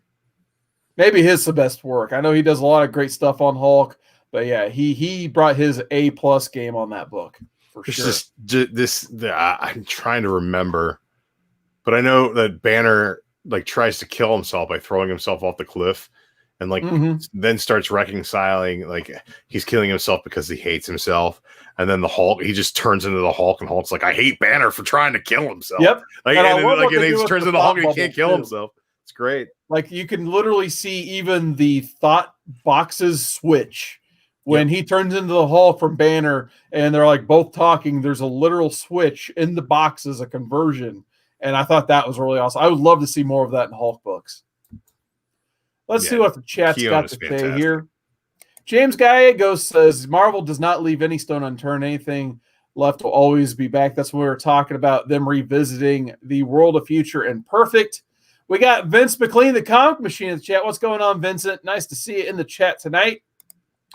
Maybe his the best work. I know he does a lot of great stuff on Hulk, but yeah, he brought his A+ game on that book. for It's sure. I'm trying to remember, but I know that Banner like tries to kill himself by throwing himself off the cliff, and like then starts reconciling, like he's killing himself because he hates himself. And then the Hulk, he just turns into the Hulk, and Hulk's like, I hate Banner for trying to kill himself. Yep. Like, and he just turns into the Hulk and he can't kill himself. It's great. Like you can literally see even the thought boxes switch when he turns into the Hulk from Banner, and they're like both talking. There's a literal switch in the boxes, a conversion. And I thought that was really awesome. I would love to see more of that in Hulk books. Let's see what the chat's got to say here. James Gallego says, Marvel does not leave any stone unturned. Anything left will always be back. That's when we were talking about them revisiting the World of Future Imperfect. We got Vince McLean, the comic machine, in the chat. What's going on, Vincent? Nice to see you in the chat tonight.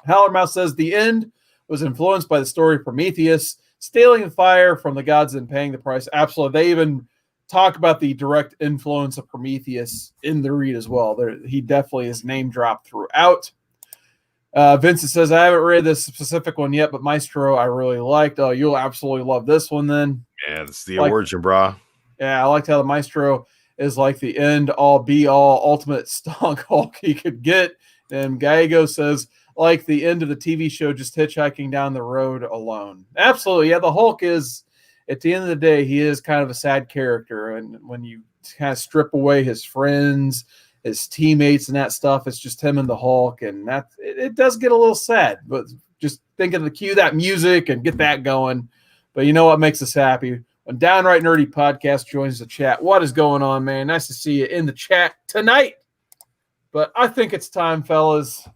Hallermouth says, the end was influenced by the story of Prometheus, stealing the fire from the gods and paying the price. Absolutely. They even talk about the direct influence of Prometheus in the read as well. He definitely is name dropped throughout. Vincent says, I haven't read this specific one yet, but Maestro I really liked. Oh, you'll absolutely love this one then. Yeah, it's the origin, brah. Yeah, I liked how the Maestro is like the end all be all ultimate stunk Hulk he could get. And Gallego says, like the end of the TV show, just hitchhiking down the road alone. Absolutely. Yeah, the Hulk is, at the end of the day, he is kind of a sad character. And when you kind of strip away his friends, his teammates and that stuff, it's just him and the Hulk. And that it does get a little sad. But just think of the cue, that music, and get that going. But you know what makes us happy? When Downright Nerdy Podcast joins the chat. What is going on, man? Nice to see you in the chat tonight. But I think it's time, fellas.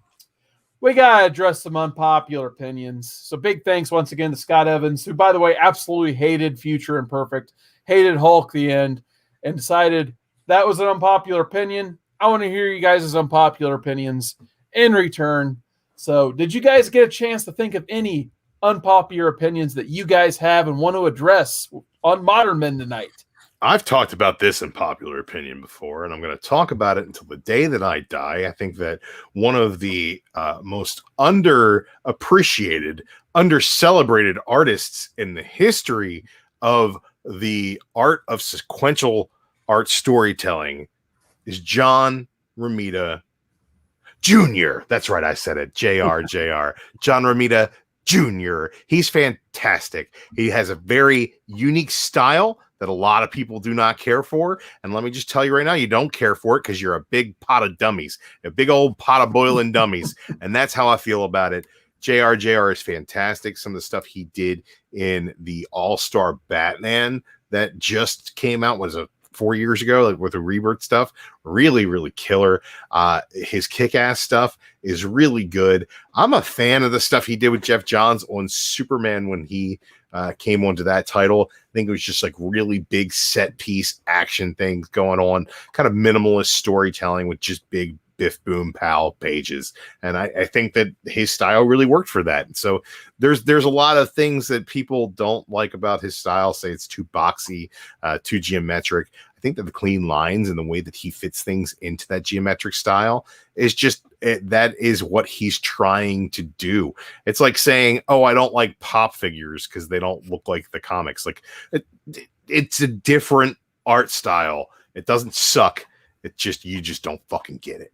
We got to address some unpopular opinions. So big thanks once again to Scott Evans, who, by the way, absolutely hated Future Imperfect, hated Hulk the end, and decided that was an unpopular opinion. I want to hear you guys' unpopular opinions in return. So did you guys get a chance to think of any unpopular opinions that you guys have and want to address on Modern Men tonight? I've talked about this in popular opinion before, and I'm going to talk about it until the day that I die. I think that one of the most underappreciated, under-celebrated artists in the history of the art of sequential art storytelling is John Romita Jr. That's right, I said it. John Romita Jr. He's fantastic. He has a very unique style that a lot of people do not care for. And let me just tell you right now, you don't care for it because you're a big pot of dummies, a big old pot of boiling dummies. And that's how I feel about it. JR is fantastic. Some of the stuff he did in the All-Star Batman that just came out was 4 years ago, like with the Rebirth stuff, really, really killer. His kick-ass stuff is really good. I'm a fan of the stuff he did with Jeff Johns on Superman when he came onto that title. I think it was just like really big set piece action things going on, kind of minimalist storytelling with just big biff boom pow pages. And I think that his style really worked for that. So there's a lot of things that people don't like about his style, say it's too boxy, too geometric. I think that the clean lines and the way that he fits things into that geometric style is just that is what he's trying to do. It's like saying, oh, I don't like pop figures because they don't look like the comics. Like it's a different art style. It doesn't suck. It just, you just don't fucking get it.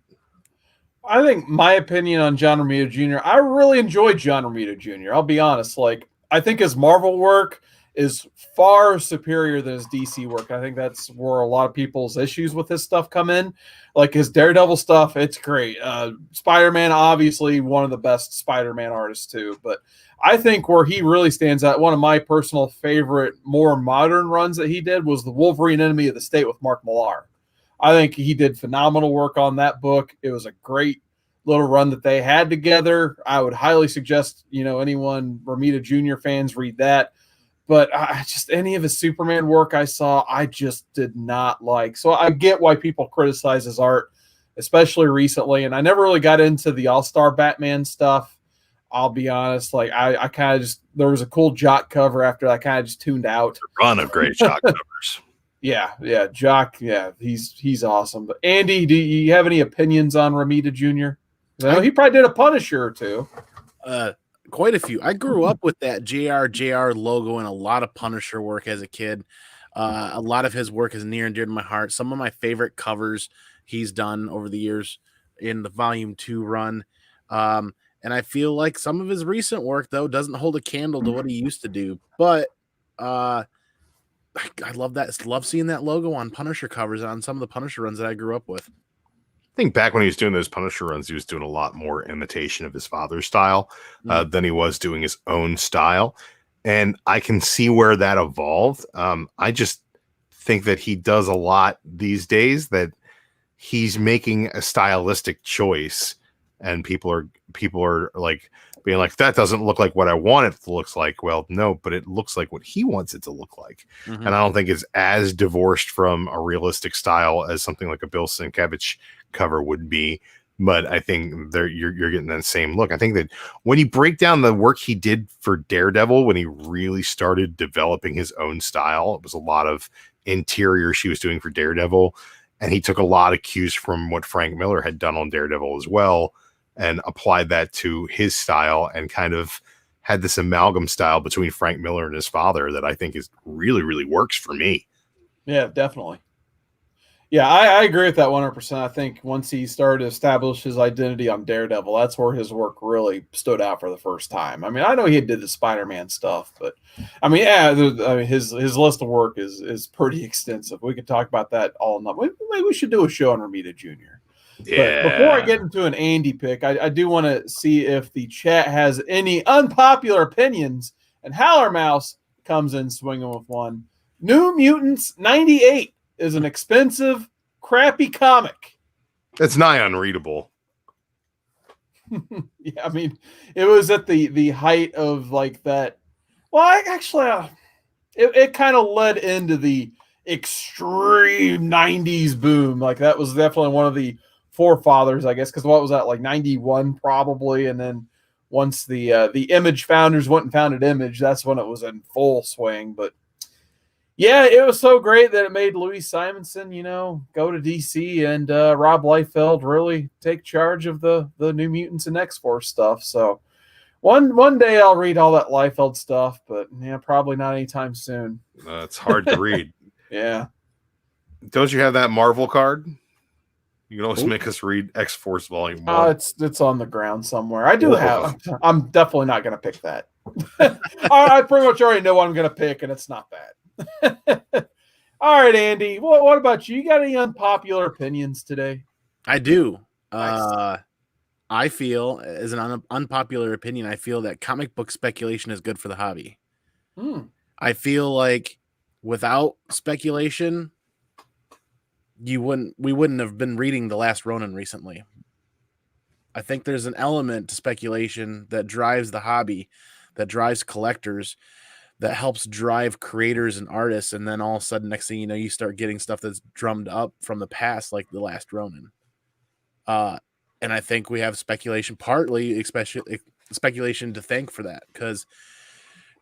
I think my opinion on John Romita Jr., I really enjoyed John Romita Jr. I'll be honest. Like, I think his Marvel work is far superior than his DC work. I think that's where a lot of people's issues with his stuff come in. Like his Daredevil stuff, it's great. Spider-Man, obviously one of the best Spider-Man artists too. But I think where he really stands out, one of my personal favorite, more modern runs that he did was the Wolverine Enemy of the State with Mark Millar. I think he did phenomenal work on that book. It was a great little run that they had together. I would highly suggest, anyone, Romita Jr. fans, read that. But just any of his Superman work I saw, I just did not like. So I get why people criticize his art, especially recently. And I never really got into the All-Star Batman stuff. I'll be honest. Like I kind of just, there was a cool Jock cover after that, I kind of just tuned out. A run of great Jock covers. Yeah, Jock. Yeah, he's awesome. But Andy, do you have any opinions on Romita Jr.? I know he probably did a Punisher or two. quite a few. I grew up with that JR logo and a lot of Punisher work as a kid. A lot of his work is near and dear to my heart. Some of my favorite covers he's done over the years in the Volume 2 run. And I feel like some of his recent work, though, doesn't hold a candle to what he used to do. But I love that. Love seeing that logo on Punisher covers on some of the Punisher runs that I grew up with. I think back when he was doing those Punisher runs, he was doing a lot more imitation of his father's style than he was doing his own style. And I can see where that evolved. I just think that he does a lot these days that he's making a stylistic choice, and people are like being like, that doesn't look like what I want it to look like. Well, no, but it looks like what he wants it to look like. Mhm. And I don't think it's as divorced from a realistic style as something like a Bill Sienkiewicz cover would be. But I think you're getting that same look. I think that when you break down the work he did for Daredevil, when he really started developing his own style, it was a lot of interior she was doing for Daredevil. And he took a lot of cues from what Frank Miller had done on Daredevil as well, and applied that to his style, and kind of had this amalgam style between Frank Miller and his father that I think is really, really works for me. Yeah, definitely. Yeah, I agree with that 100%. I think once he started to establish his identity on Daredevil, that's where his work really stood out for the first time. I mean, I know he did the Spider-Man stuff, but I mean, yeah, his list of work is pretty extensive. We could talk about that all night. Maybe we should do a show on Ramita Jr. Yeah. But before I get into an Andy pick, I do want to see if the chat has any unpopular opinions, and Howler Mouse comes in swinging with one. New Mutants 98 is an expensive, crappy comic. It's nigh unreadable. Yeah, I mean, it was at the height of like that. Well, it kind of led into the extreme 90s boom. Like that was definitely one of the forefathers, I guess, because what was that, like 91 probably, and then once the Image founders went and founded Image, that's when it was in full swing. But yeah, it was so great that it made Louise Simonson, go to DC, and Rob Liefeld really take charge of the New Mutants and X-Force stuff. So one day I'll read all that Liefeld stuff, but yeah, probably not anytime soon. It's hard to read. Yeah. Don't you have that Marvel card? You can always make us read X-Force Volume 1. It's on the ground somewhere. I do have. I'm definitely not going to pick that. I pretty much already know what I'm going to pick, and it's not bad. All right, Andy. What about you? You got any unpopular opinions today? I do. Nice. I feel, as an unpopular opinion, I feel that comic book speculation is good for the hobby. I feel like without speculation, we wouldn't have been reading The Last Ronin recently. I think there's an element to speculation that drives the hobby, that drives collectors, that helps drive creators and artists, and then all of a sudden, next thing you know, you start getting stuff that's drummed up from the past, like The Last Ronin. And I think we have speculation, partly especially speculation, to thank for that, because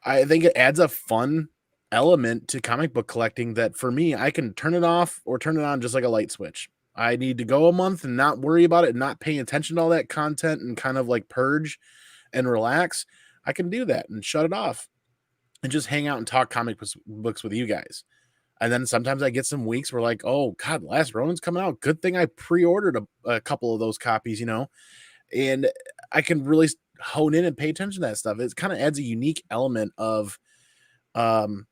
I think it adds a fun element to comic book collecting that, for me, I can turn it off or turn it on just like a light switch. I need to go a month and not worry about it, and not paying attention to all that content, and kind of like purge and relax. I can do that and shut it off and just hang out and talk comic books with you guys. And then sometimes I get some weeks where, like, oh God, Last Ronin's coming out. Good thing I pre-ordered a couple of those copies, and I can really hone in and pay attention to that stuff. It kind of adds a unique element of an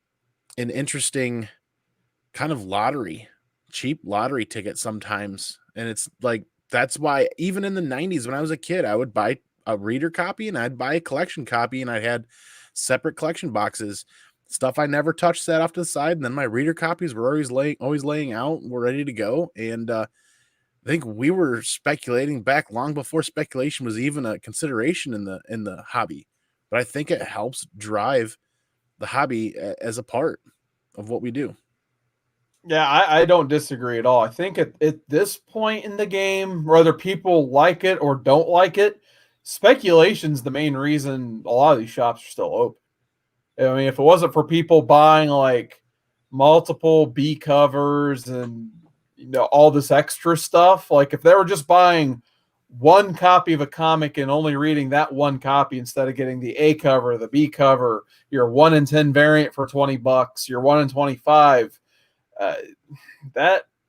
interesting kind of cheap lottery ticket sometimes. And it's like, that's why even in the 90s, when I was a kid, I would buy a reader copy and I'd buy a collection copy, and I had separate collection boxes. Stuff I never touched sat off to the side, and then my reader copies were always laying out and were ready to go. And I think we were speculating back long before speculation was even a consideration in the hobby. But I think it helps drive the hobby as a part of what we do. Yeah, I don't disagree at all. I think at this point in the game, whether people like it or don't like it, speculation's the main reason a lot of these shops are still open. I mean, if it wasn't for people buying like multiple B covers and all this extra stuff, like if they were just buying one copy of a comic and only reading that one copy instead of getting the A cover, the B cover, your 1 in 10 variant for $20, your 1 in 25,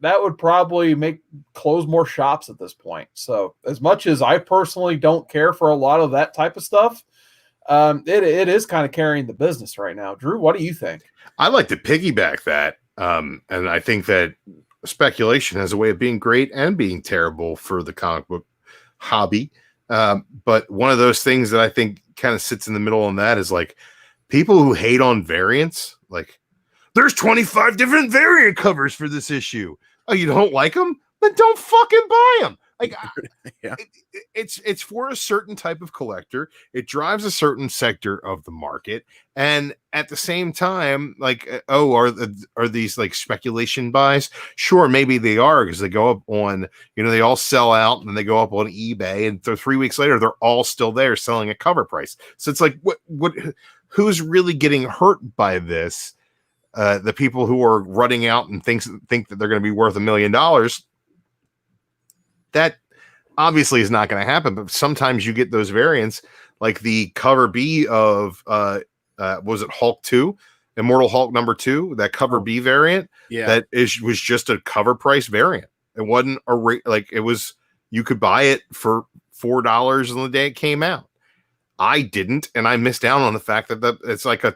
that would probably close more shops at this point. So as much as I personally don't care for a lot of that type of stuff, it is kind of carrying the business right now. Drew, what do you think? I like to piggyback that. And I think that speculation has a way of being great and being terrible for the comic book hobby. But one of those things that I think kind of sits in the middle on that is like people who hate on variants, like there's 25 different variant covers for this issue. Oh, you don't like them? Then don't fucking buy them. Like, yeah. It's for a certain type of collector. It drives a certain sector of the market, and at the same time, like, are these like speculation buys? Sure, maybe they are because they go up on, they all sell out, and then they go up on eBay, and 3 weeks later, they're all still there selling at cover price. So it's like, who's really getting hurt by this? The people who are running out and think that they're going to be worth $1 million. That obviously is not going to happen, but sometimes you get those variants, like the cover B of was it Hulk 2, Immortal Hulk number 2, that cover B variant, was just a cover price variant. It wasn't it was, you could buy it for $4 on the day it came out. I didn't, and I missed out on the fact that it's like a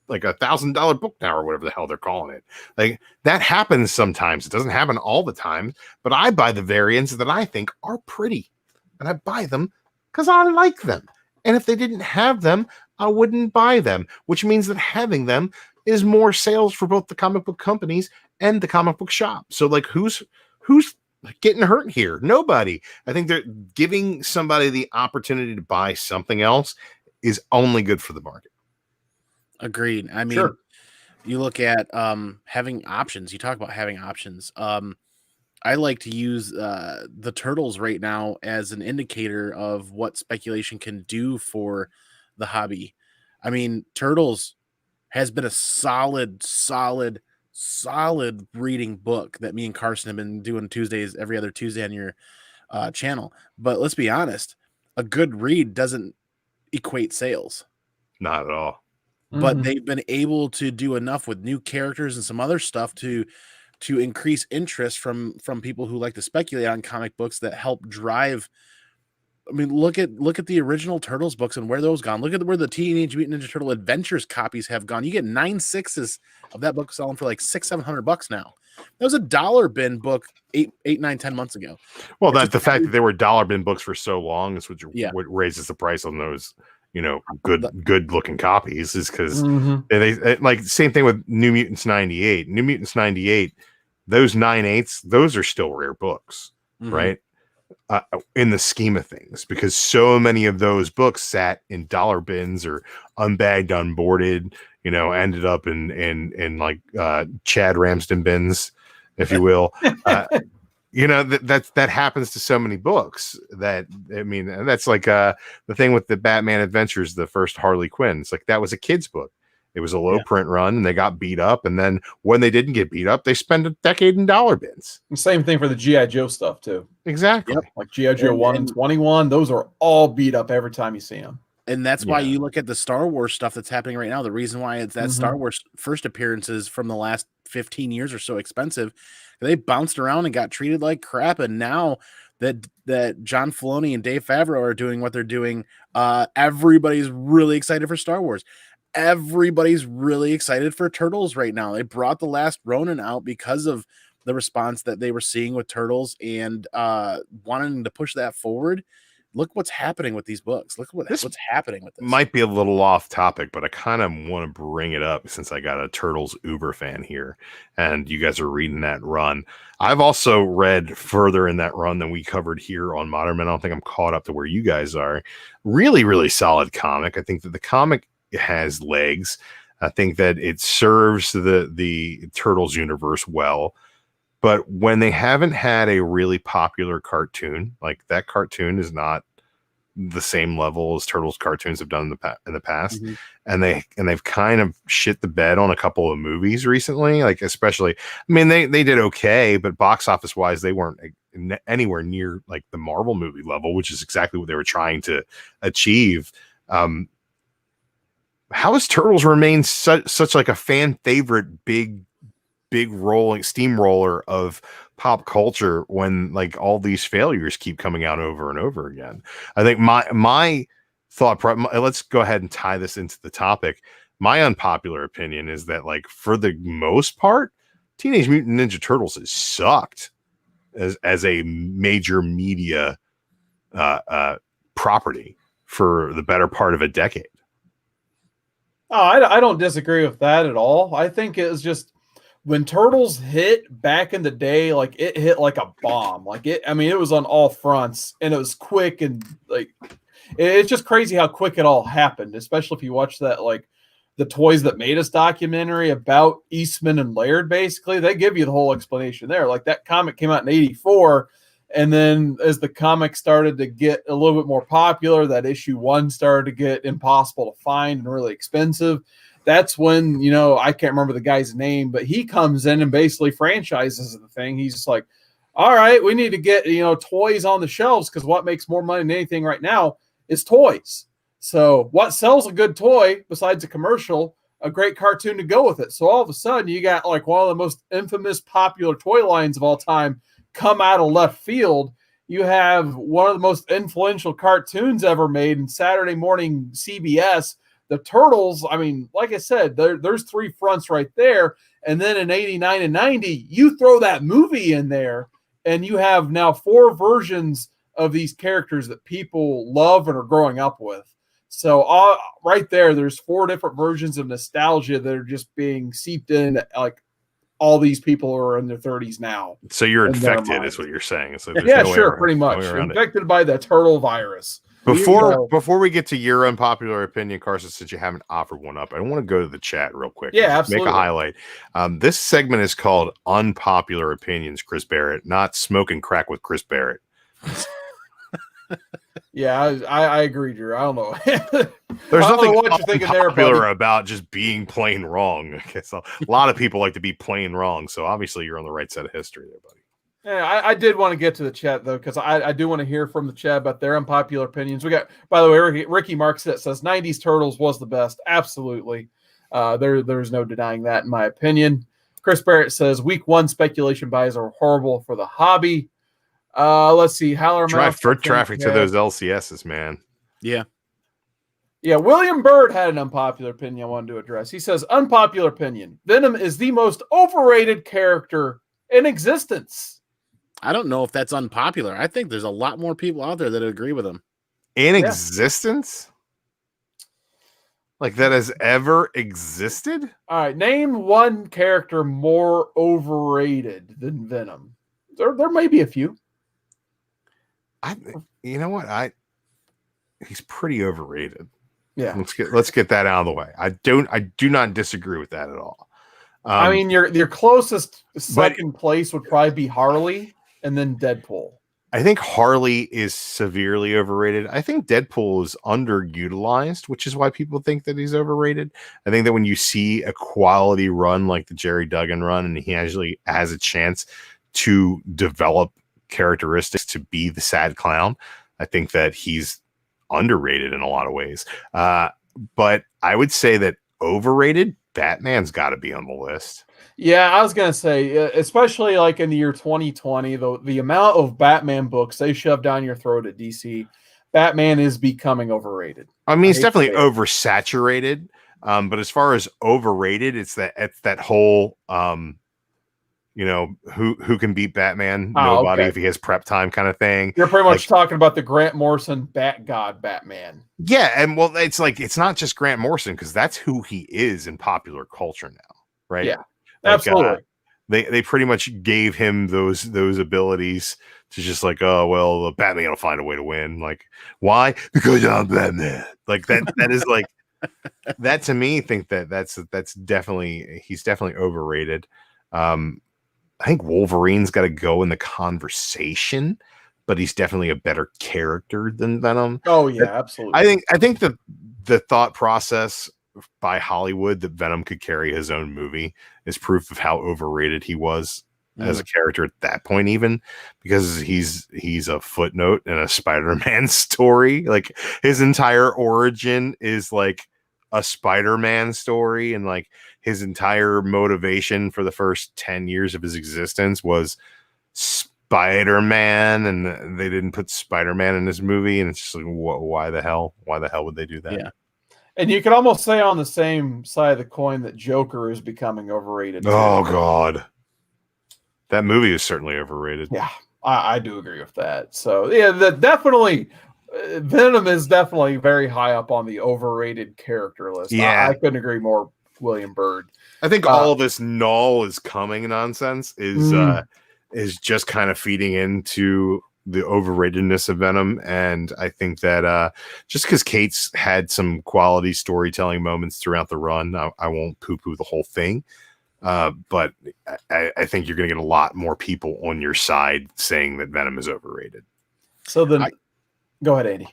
$1,000 book now, or whatever the hell they're calling it. Like, that happens sometimes. It doesn't happen all the time, but I buy the variants that I think are pretty, and I buy them because I like them. And if they didn't have them, I wouldn't buy them, which means that having them is more sales for both the comic book companies and the comic book shop. So like, who's getting hurt here? Nobody. I think they're giving somebody the opportunity to buy something else is only good for the market. Agreed. I mean, sure. You look at having options. You talk about having options. I like to use the Turtles right now as an indicator of what speculation can do for the hobby. I mean, Turtles has been a solid reading book that me and Carson have been doing Tuesdays, every other Tuesday on your channel. But let's be honest, a good read doesn't equate sales. Not at all. But they've been able to do enough with new characters and some other stuff to increase interest from people who like to speculate on comic books that help drive. I mean, look at the original Turtles books and where those gone. Look at where the Teenage Mutant Ninja Turtle Adventures copies have gone. You get 9/6 of that book selling for like $600-700 now. That was a dollar bin book 8, 9, 10 months ago. Well, that's the fact that they were dollar bin books for so long is what raises the price on those. Good looking copies is because they like same thing with New Mutants 98. New Mutants 98, those 9/8, those are still rare books, right? In the scheme of things, because so many of those books sat in dollar bins or unbagged, unboarded, ended up in like Chad Ramsden bins, if you will. That happens to so many books that, I mean, that's like the thing with the Batman Adventures, the first Harley Quinn. It's like, that was a kid's book. It was a low print run and they got beat up. And then when they didn't get beat up, they spent a decade in dollar bins. Same thing for the G.I. Joe stuff too. Exactly. Yep. Like G.I. Joe 1 and 21. Those are all beat up every time you see them. And that's why you look at the Star Wars stuff that's happening right now. The reason why it's that Star Wars first appearances from the last 15 years are so expensive. They bounced around and got treated like crap. And now that John Filoni and Dave Favreau are doing what they're doing, everybody's really excited for Star Wars. Everybody's really excited for Turtles right now. They brought The Last Ronin out because of the response that they were seeing with Turtles and wanting to push that forward. Look what's happening with these books. Look what's happening with this. Might be a little off topic, but I kind of want to bring it up since I got a Turtles Uber fan here and you guys are reading that run. I've also read further in that run than we covered here on Modern Men. I don't think I'm caught up to where you guys are. Really, really solid comic. I think that the comic has legs. I think that it serves the Turtles universe well. But when they haven't had a really popular cartoon, like that cartoon is not the same level as Turtles cartoons have done in the past. Mm-hmm. And they've kind of shit the bed on a couple of movies recently, like especially, I mean, they did okay, but box office wise, they weren't anywhere near like the Marvel movie level, which is exactly what they were trying to achieve. How has Turtles remained such like a fan favorite, big rolling steamroller of pop culture when like all these failures keep coming out over and over again? I think my thought, let's go ahead and tie this into the topic. My unpopular opinion is that, like, for the most part, Teenage Mutant Ninja Turtles has sucked as a major media property for the better part of a decade. Oh, I don't disagree with that at all. I think it was just when Turtles hit back in the day, like it hit like a bomb. Like it was on all fronts, and it was quick, and like it's just crazy how quick it all happened, especially if you watch that, like the Toys That Made Us documentary about Eastman and Laird. Basically, they give you the whole explanation there. Like that comic came out in '84. And then as the comic started to get a little bit more popular, that issue 1 started to get impossible to find and really expensive. That's when, I can't remember the guy's name, but he comes in and basically franchises the thing. He's just like, all right, we need to get, toys on the shelves, because what makes more money than anything right now is toys. So what sells a good toy besides a commercial? A great cartoon to go with it. So all of a sudden you got like one of the most infamous popular toy lines of all time come out of left field. You have one of the most influential cartoons ever made in Saturday morning CBS, the Turtles. I mean, like I said, there's 3 fronts right there. And then in 89 and 90, you throw that movie in there, and you have now 4 versions of these characters that people love and are growing up with. So right there, there's 4 different versions of nostalgia that are just being seeped in, like, all these people are in their 30s now. So you're infected, is what you're saying. So yeah, sure, pretty much. Infected by the turtle virus. Before we get to your unpopular opinion, Carson, since you haven't offered one up, I want to go to the chat real quick. Yeah, absolutely. Make a highlight. This segment is called Unpopular Opinions, Chris Barrett, not Smoking Crack with Chris Barrett. Yeah, I agree, Drew. I don't know. There's nothing what you're thinking there, popular about just being plain wrong. Okay, so a lot of people like to be plain wrong, so obviously you're on the right side of history there, buddy. Yeah, I did want to get to the chat, though, because I do want to hear from the chat about their unpopular opinions. We got, by the way, Ricky Marks says 90s Turtles was the best. Absolutely. There's no denying that, in my opinion. Chris Barrett says week 1 speculation buys are horrible for the hobby. Let's see. Drive foot traffic to those LCSs, man. Yeah. Yeah, William Bird had an unpopular opinion I wanted to address. He says, unpopular opinion, Venom is the most overrated character in existence. I don't know if that's unpopular. I think there's a lot more people out there that agree with him. In existence? Like that has ever existed? All right, name one character more overrated than Venom. There may be a few. You know what? He's pretty overrated. Yeah. Let's get that out of the way. I do not disagree with that at all. I mean, your closest second place would probably be Harley and then Deadpool. I think Harley is severely overrated. I think Deadpool is underutilized, which is why people think that he's overrated. I think that when you see a quality run like the Jerry Duggan run, and he actually has a chance to develop characteristics to be the sad clown, I think that he's underrated in a lot of ways. But I would say that overrated, Batman's got to be on the list. Yeah, I was gonna say, especially like in the year 2020, the amount of Batman books they shove down your throat at DC, Batman is becoming overrated. I mean, it's definitely oversaturated. But as far as overrated, it's that whole who can beat Batman? Nobody, if he has prep time kind of thing. You're pretty much talking about the Grant Morrison Bat God Batman. Yeah, and well, it's like it's not just Grant Morrison, because that's who he is in popular culture now, right? Yeah, absolutely. They pretty much gave him those abilities to just like, oh well, Batman will find a way to win. Like, why? Because I'm Batman. Like that is like that to me. Think that's definitely, he's definitely overrated. I think Wolverine's got to go in the conversation but he's definitely a better character than Venom. Oh yeah, absolutely. I think the thought process by Hollywood that Venom could carry his own movie is proof of how overrated he was as a character at that point, even because he's a footnote in a Spider-Man story. Like his entire origin is like a Spider-Man story, and like his entire motivation for the first 10 years of his existence was Spider-Man, and they didn't put Spider-Man in this movie, and it's just like, why the hell would they do that? Yeah. And you could almost say on the same side of the coin that Joker is becoming overrated too. Oh god, that movie is certainly overrated. Yeah, I do agree with that. So yeah, definitely Venom is definitely very high up on the overrated character list. Yeah. I couldn't agree more, William Bird. I think all of this null is coming nonsense is just kind of feeding into the overratedness of Venom. And I think that just because Kate's had some quality storytelling moments throughout the run, I won't poo-poo the whole thing. But I think you're going to get a lot more people on your side saying that Venom is overrated. So then, go ahead, Andy.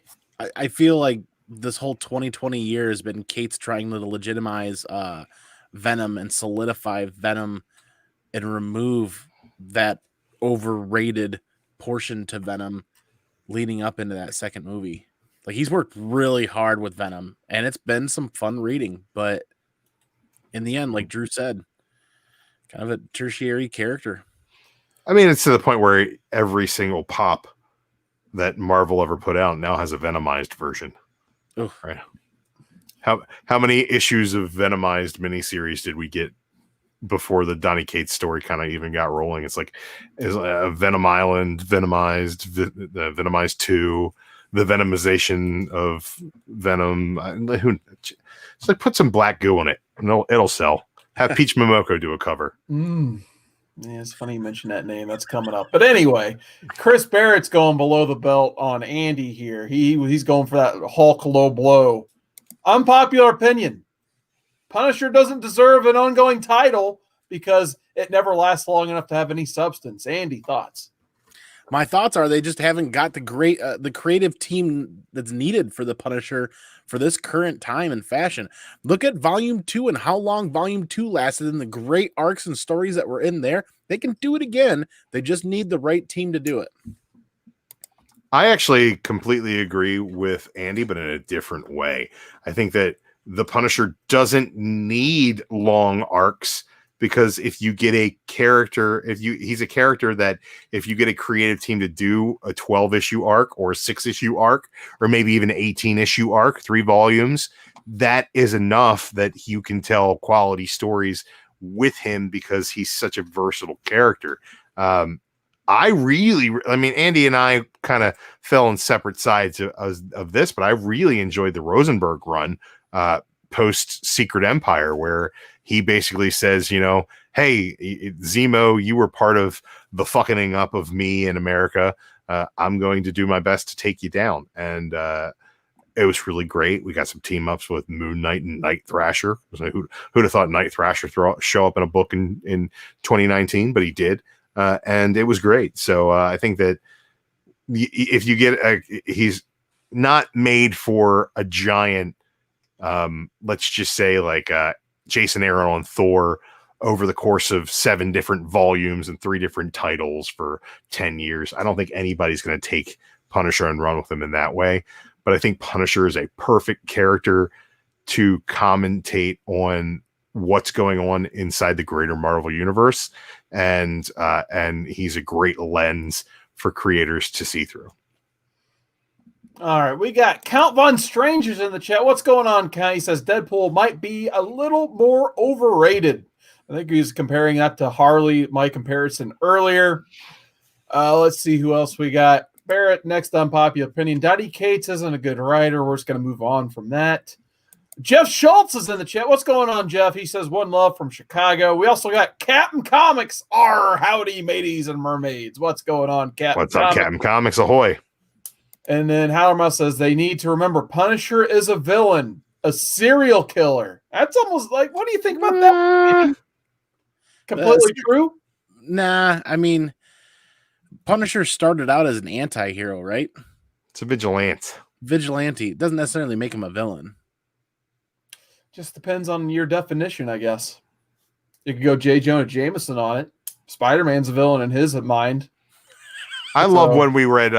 I feel like this whole 2020 year has been Kate's trying to legitimize Venom and solidify Venom and remove that overrated portion to Venom leading up into that second movie. Like he's worked really hard with Venom, and it's been some fun reading, but in the end, like Drew said, kind of a tertiary character. I mean, it's to the point where every single pop that Marvel ever put out now has a Venomized version. Oh, right. How many issues of Venomized miniseries did we get before the Donny Cates story kind of even got rolling? It's like Venom Island, Venomized, Venomized 2, the Venomization of Venom. It's like put some black goo in it. No, it'll sell. Have Peach Momoko do a cover. Yeah, it's funny you mentioned that name. That's coming up. But anyway, Chris Barrett's going below the belt on Andy here. He's going for that Hulk low blow. Unpopular opinion. Punisher doesn't deserve an ongoing title because it never lasts long enough to have any substance. Andy, thoughts? My thoughts are they just haven't got the creative team that's needed for the Punisher for this current time and fashion. Look at Volume 2 and how long Volume 2 lasted and the great arcs and stories that were in there. They can do it again. They just need the right team to do it. I actually completely agree with Andy, but in a different way. I think that the Punisher doesn't need long arcs, because if you get a character, he's a character that if you get a creative team to do a 12-issue arc or a 6-issue arc, or maybe even an 18-issue arc, 3 volumes, that is enough that you can tell quality stories with him because he's such a versatile character. I mean, Andy and I kind of fell on separate sides of this, but I really enjoyed the Rosenberg run post Secret Empire, where he basically says, hey, Zemo, you were part of the fucking up of me in America. I'm going to do my best to take you down. And it was really great. We got some team ups with Moon Knight and Night Thrasher. Who'd have thought Night Thrasher show up in a book in 2019, but he did. And it was great. So I think that if you get he's not made for a giant, let's just say like Jason Aaron on Thor over the course of 7 different volumes and 3 different titles for 10 years. I don't think anybody's going to take Punisher and run with him in that way. But I think Punisher is a perfect character to commentate on what's going on inside the greater Marvel universe. And he's a great lens for creators to see through. All right, we got Count Von Strangers in the chat. What's going on, Count? He says Deadpool might be a little more overrated. I think he's comparing that to Harley, my comparison earlier. Let's see who else we got. Barrett, next unpopular opinion. Donny Cates isn't a good writer. We're just going to move on from that. Jeff Schultz is in the chat. What's going on, Jeff? He says, one love from Chicago. We also got Captain Comics. Howdy, mateys and mermaids. What's going on, Captain What's up, Captain Comics? Ahoy. And then Hallerma says they need to remember Punisher is a villain, a serial killer. That's almost like, what do you think about that? Completely true? Nah, I mean, Punisher started out as an anti-hero, right? It's a vigilante. Vigilante doesn't necessarily make him a villain. Just depends on your definition, I guess. You could go J. Jonah Jameson on it. Spider-Man's a villain in his mind. I love when we read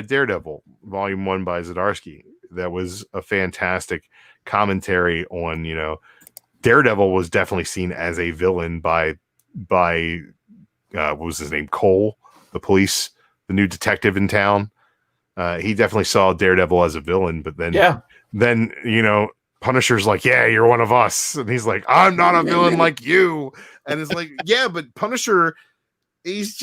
Daredevil, Volume 1 by Zdarsky. That was a fantastic commentary on, Daredevil was definitely seen as a villain by what was his name? Cole, the new detective in town. He definitely saw Daredevil as a villain, but then Punisher's like, yeah, you're one of us. And he's like, I'm not a villain like you. And it's like, yeah, but Punisher, he's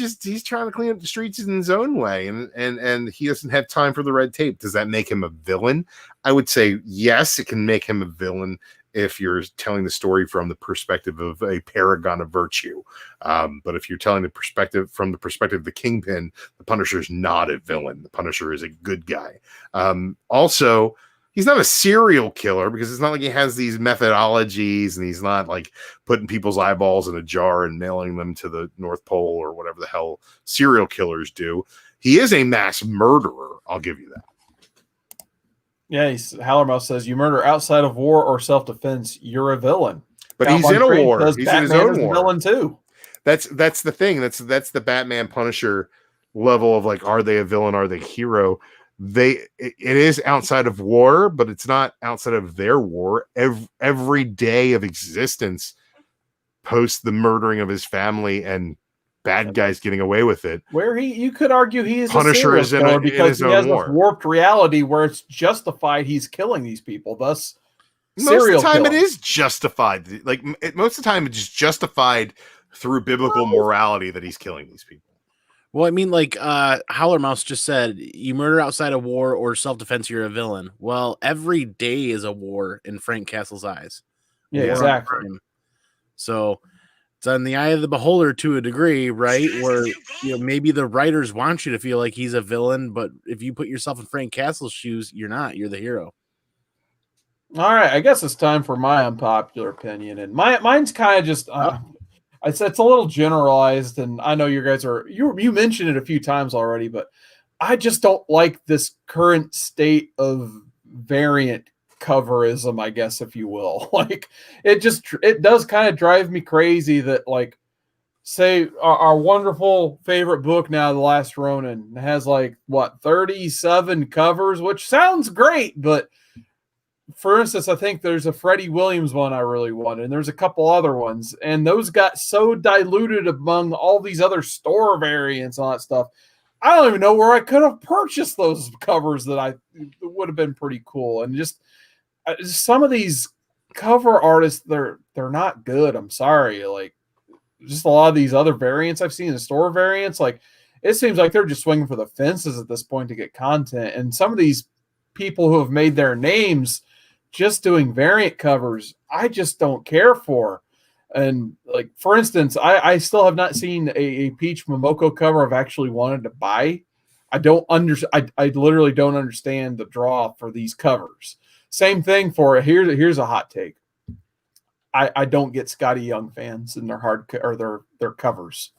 trying to clean up the streets in his own way. And he doesn't have time for the red tape. Does that make him a villain? I would say, yes, it can make him a villain if you're telling the story from the perspective of a paragon of virtue. But if you're telling from the perspective of the Kingpin, the Punisher is not a villain. The Punisher is a good guy. Also, he's not a serial killer because it's not like he has these methodologies and he's not like putting people's eyeballs in a jar and mailing them to the North Pole or whatever the hell serial killers do. He is a mass murderer. I'll give you that. Yeah, Hallermouth says, you murder outside of war or self-defense, you're a villain. But he's in a war. He's Batman in his own war. Villain too. That's the thing. That's the Batman Punisher level of like, are they a villain? Are they a hero? It is outside of war, but it's not outside of their war. Every day of existence post the murdering of his family and bad guys getting away with it. Where you could argue he is Punisher is in because his he has own war. this warped reality where it's justified he's killing these people. Thus, most of the time it is justified. Like most of the time it's justified through biblical morality that he's killing these people. Well, I mean, like Howlermouse just said, you murder outside of war or self-defense, you're a villain. Well, every day is a war in Frank Castle's eyes. Yeah, exactly. So it's on the eye of the beholder to a degree, right? Where maybe the writers want you to feel like he's a villain, but if you put yourself in Frank Castle's shoes, you're not. You're the hero. All right, I guess it's time for my unpopular opinion, and mine's kind of just. It's a little generalized, and I know you guys you mentioned it a few times already, but I just don't like this current state of variant coverism, I guess, if you will. Like it does kind of drive me crazy that, like, say our wonderful favorite book now, The Last Ronin, has 37 covers, which sounds great, but for instance, I think there's a Freddie Williams one I really wanted, and there's a couple other ones, and those got so diluted among all these other store variants and all that stuff. I don't even know where I could have purchased those covers that would have been pretty cool. And just some of these cover artists, they're not good. I'm sorry. Like, just a lot of these other variants I've seen, the store variants, like, it seems like they're just swinging for the fences at this point to get content. And some of these people who have made their names just doing variant covers, I just don't care for. And, like, for instance, I still have not seen a Peach Momoko cover I've actually wanted to buy. I literally don't understand the draw for these covers. Same thing for here's a hot take. I don't get Scotty Young fans and their covers.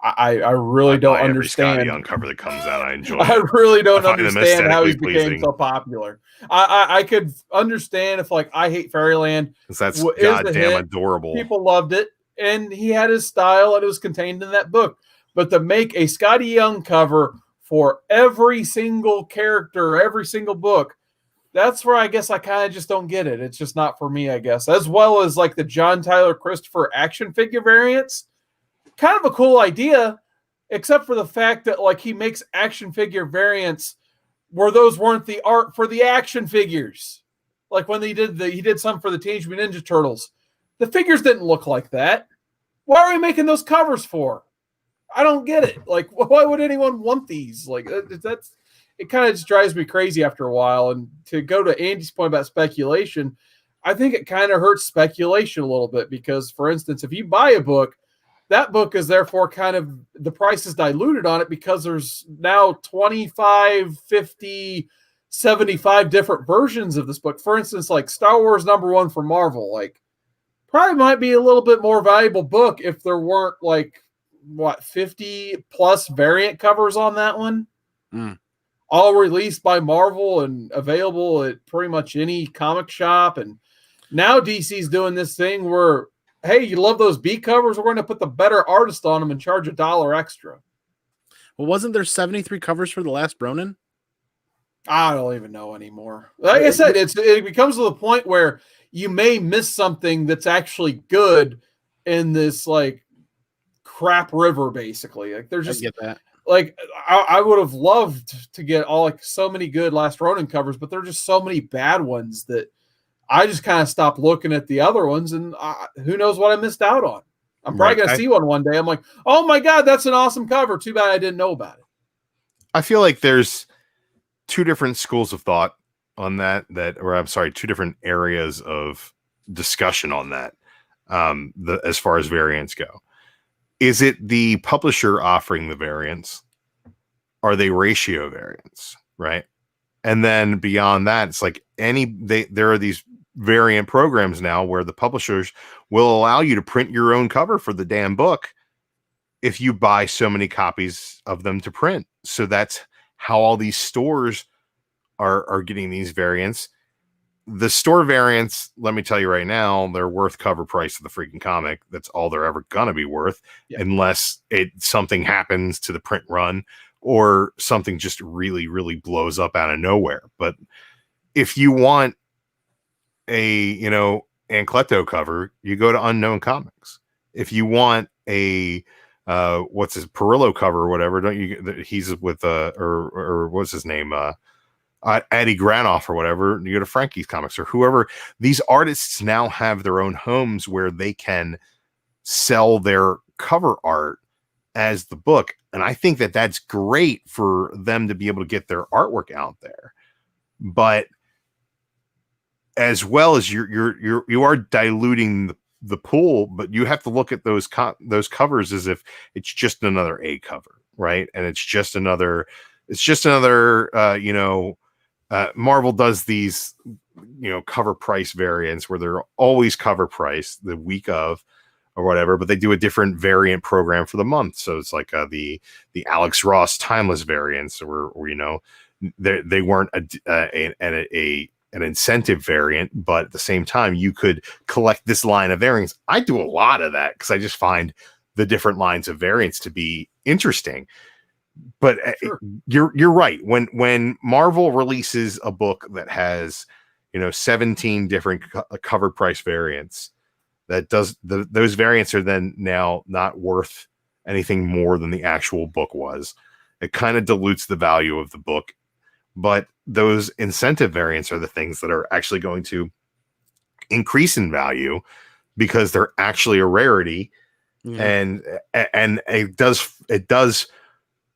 I really don't understand. Scotty Young cover that comes out, I enjoy. I really don't understand how he became so popular. I could understand if, like, I Hate Fairyland. That's goddamn adorable. People loved it, and he had his style, and it was contained in that book. But to make a Scotty Young cover for every single character, every single book, that's where I guess I kind of just don't get it. It's just not for me, I guess. As well as, like, the John Tyler Christopher action figure variants. Kind of a cool idea, except for the fact that, like, he makes action figure variants where those weren't the art for the action figures. Like when he did some for the Teenage Mutant Ninja Turtles. The figures didn't look like that. Why are we making those covers for? I don't get it. Like, why would anyone want these? Like, it kind of just drives me crazy after a while. And to go to Andy's point about speculation, I think it kind of hurts speculation a little bit because, for instance, if you buy a book, that book is therefore kind of, the price is diluted on it because there's now 25, 50, 75 different versions of this book. For instance, like Star Wars #1 for Marvel, like, probably might be a little bit more valuable book if there weren't, like, what, 50 plus variant covers on that one. Mm. All released by Marvel and available at pretty much any comic shop. And now DC's doing this thing where, hey, you love those B covers? We're going to put the better artist on them and charge $1 extra. Well, wasn't there 73 covers for The Last Ronin? I don't even know anymore. Like I said, it becomes to the point where you may miss something that's actually good in this like crap river, basically. Like there's just I get that. like I would have loved to get all like so many good Last Ronin covers, but there are just so many bad ones that I just kind of stopped looking at the other ones, and who knows what I missed out on. I'm probably going to see one day. I'm like, oh my God, that's an awesome cover. Too bad I didn't know about it. I feel like there's two different schools of thought on that, or I'm sorry, two different areas of discussion on that. As far as variants go, is it the publisher offering the variants? Are they ratio variants? Right. And then beyond that, it's like there are these variant programs now where the publishers will allow you to print your own cover for the damn book if you buy so many copies of them to print. So that's how all these stores are getting these variants. The store variants, let me tell you right now, they're worth cover price of the freaking comic. That's all they're ever gonna be worth, unless something happens to the print run or something just really, really blows up out of nowhere. But if you want a, Ancletto cover, you go to Unknown Comics. If you want a what's his Perillo cover or whatever, don't you? He's with or what's his name? Eddie Granoff or whatever. You go to Frankie's Comics or whoever. These artists now have their own homes where they can sell their cover art as the book, and I think that that's great for them to be able to get their artwork out there. But as well as you are diluting the pool, but you have to look at those covers as if it's just another A cover, right? And it's just another Marvel does these cover price variants where they're always cover price the week of or whatever, but they do a different variant program for the month. So it's like the Alex Ross Timeless variants, where they weren't an incentive variant, but at the same time, you could collect this line of variants. I do a lot of that because I just find the different lines of variants to be interesting. But sure. You're right. When Marvel releases a book that has 17 different cover price variants, those variants are then now not worth anything more than the actual book was. It kind of dilutes the value of the book. But those incentive variants are the things that are actually going to increase in value because they're actually a rarity. Mm-hmm. And it does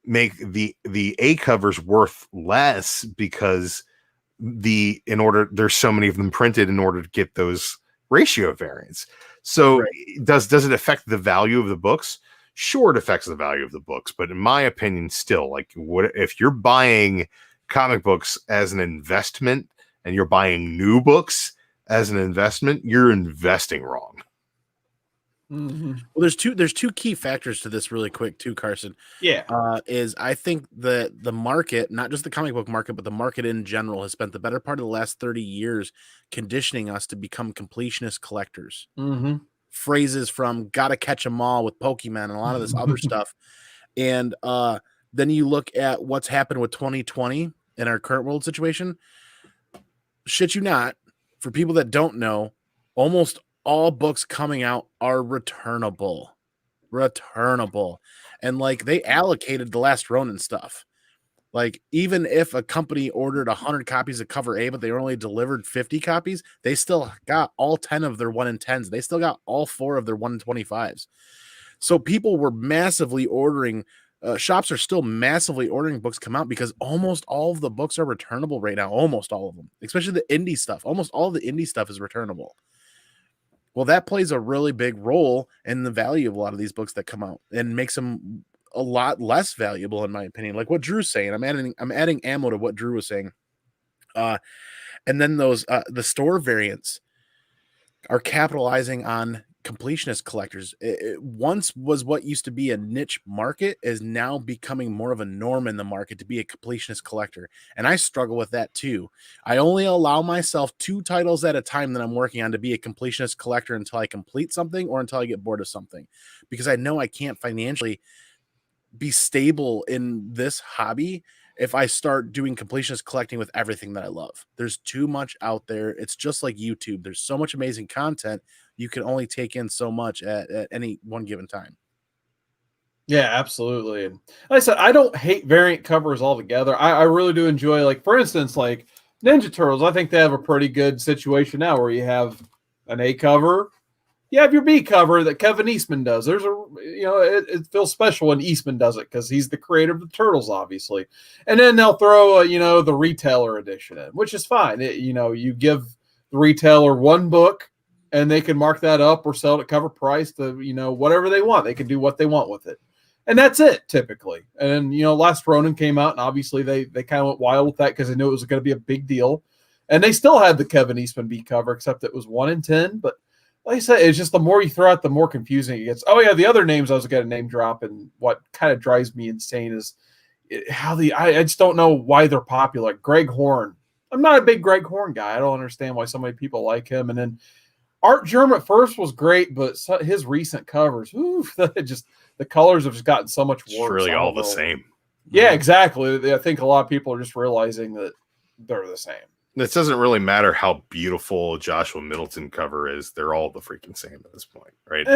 make the A covers worth less because there's so many of them printed in order to get those ratio variants. So right. Does it affect the value of the books? Sure, it affects the value of the books, but in my opinion, still, like, what if you're buying comic books as an investment and you're buying new books as an investment, you're investing wrong. Mm-hmm. Well, there's two key factors to this really quick too, Carson. Yeah. Is I think the market, not just the comic book market, but the market in general has spent the better part of the last 30 years conditioning us to become completionist collectors. Mm-hmm. Phrases from gotta catch 'em all with Pokemon and a lot of this other stuff. And then you look at what's happened with 2020 in our current world situation. Shit you not, for people that don't know, almost all books coming out are returnable. And like they allocated the Last Ronin stuff. Like even if a company ordered 100 copies of cover A, but they only delivered 50 copies, they still got all 10 of their 1 in 10s. They still got all 4 of their 1 in 25s. So people were massively ordering. Shops are still massively ordering books come out because almost all of the books are returnable right now. Almost all of them, especially the indie stuff. Almost all of the indie stuff is returnable. Well, that plays a really big role in the value of a lot of these books that come out and makes them a lot less valuable, in my opinion. Like what Drew's saying, I'm adding ammo to what Drew was saying. And then those the store variants are capitalizing on completionist collectors. It once was what used to be a niche market is now becoming more of a norm in the market to be a completionist collector. And I struggle with that too. I only allow myself 2 titles at a time that I'm working on to be a completionist collector until I complete something or until I get bored of something, because I know I can't financially be stable in this hobby if I start doing completionist collecting with everything that I love. There's too much out there. It's just like YouTube. There's so much amazing content. You can only take in so much at any one given time. Yeah, absolutely. And like I said, I don't hate variant covers altogether. I really do enjoy, like, for instance, like Ninja Turtles. I think they have a pretty good situation now where you have an A cover, you have your B cover that Kevin Eastman does. There's it feels special when Eastman does it because he's the creator of the Turtles, obviously. And then they'll throw the retailer edition in, which is fine. You give the retailer one book and they can mark that up or sell it at cover price to whatever they want. They can do what they want with it, and that's it typically. And Last Ronin came out, and obviously they kind of went wild with that because they knew it was going to be a big deal. And they still had the Kevin Eastman B cover, except it was 1 in 10, but like I said, it's just the more you throw out, the more confusing it gets. Oh, yeah, the other names I was going to name drop, and what kind of drives me insane is I just don't know why they're popular. Greg Horn. I'm not a big Greg Horn guy. I don't understand why so many people like him. And then Art Germ at first was great, but his recent covers, the colors have just gotten so much worse. It's really all the same. Yeah, exactly. I think a lot of people are just realizing that they're the same. This doesn't really matter how beautiful Joshua Middleton cover is; they're all the freaking same at this point, right?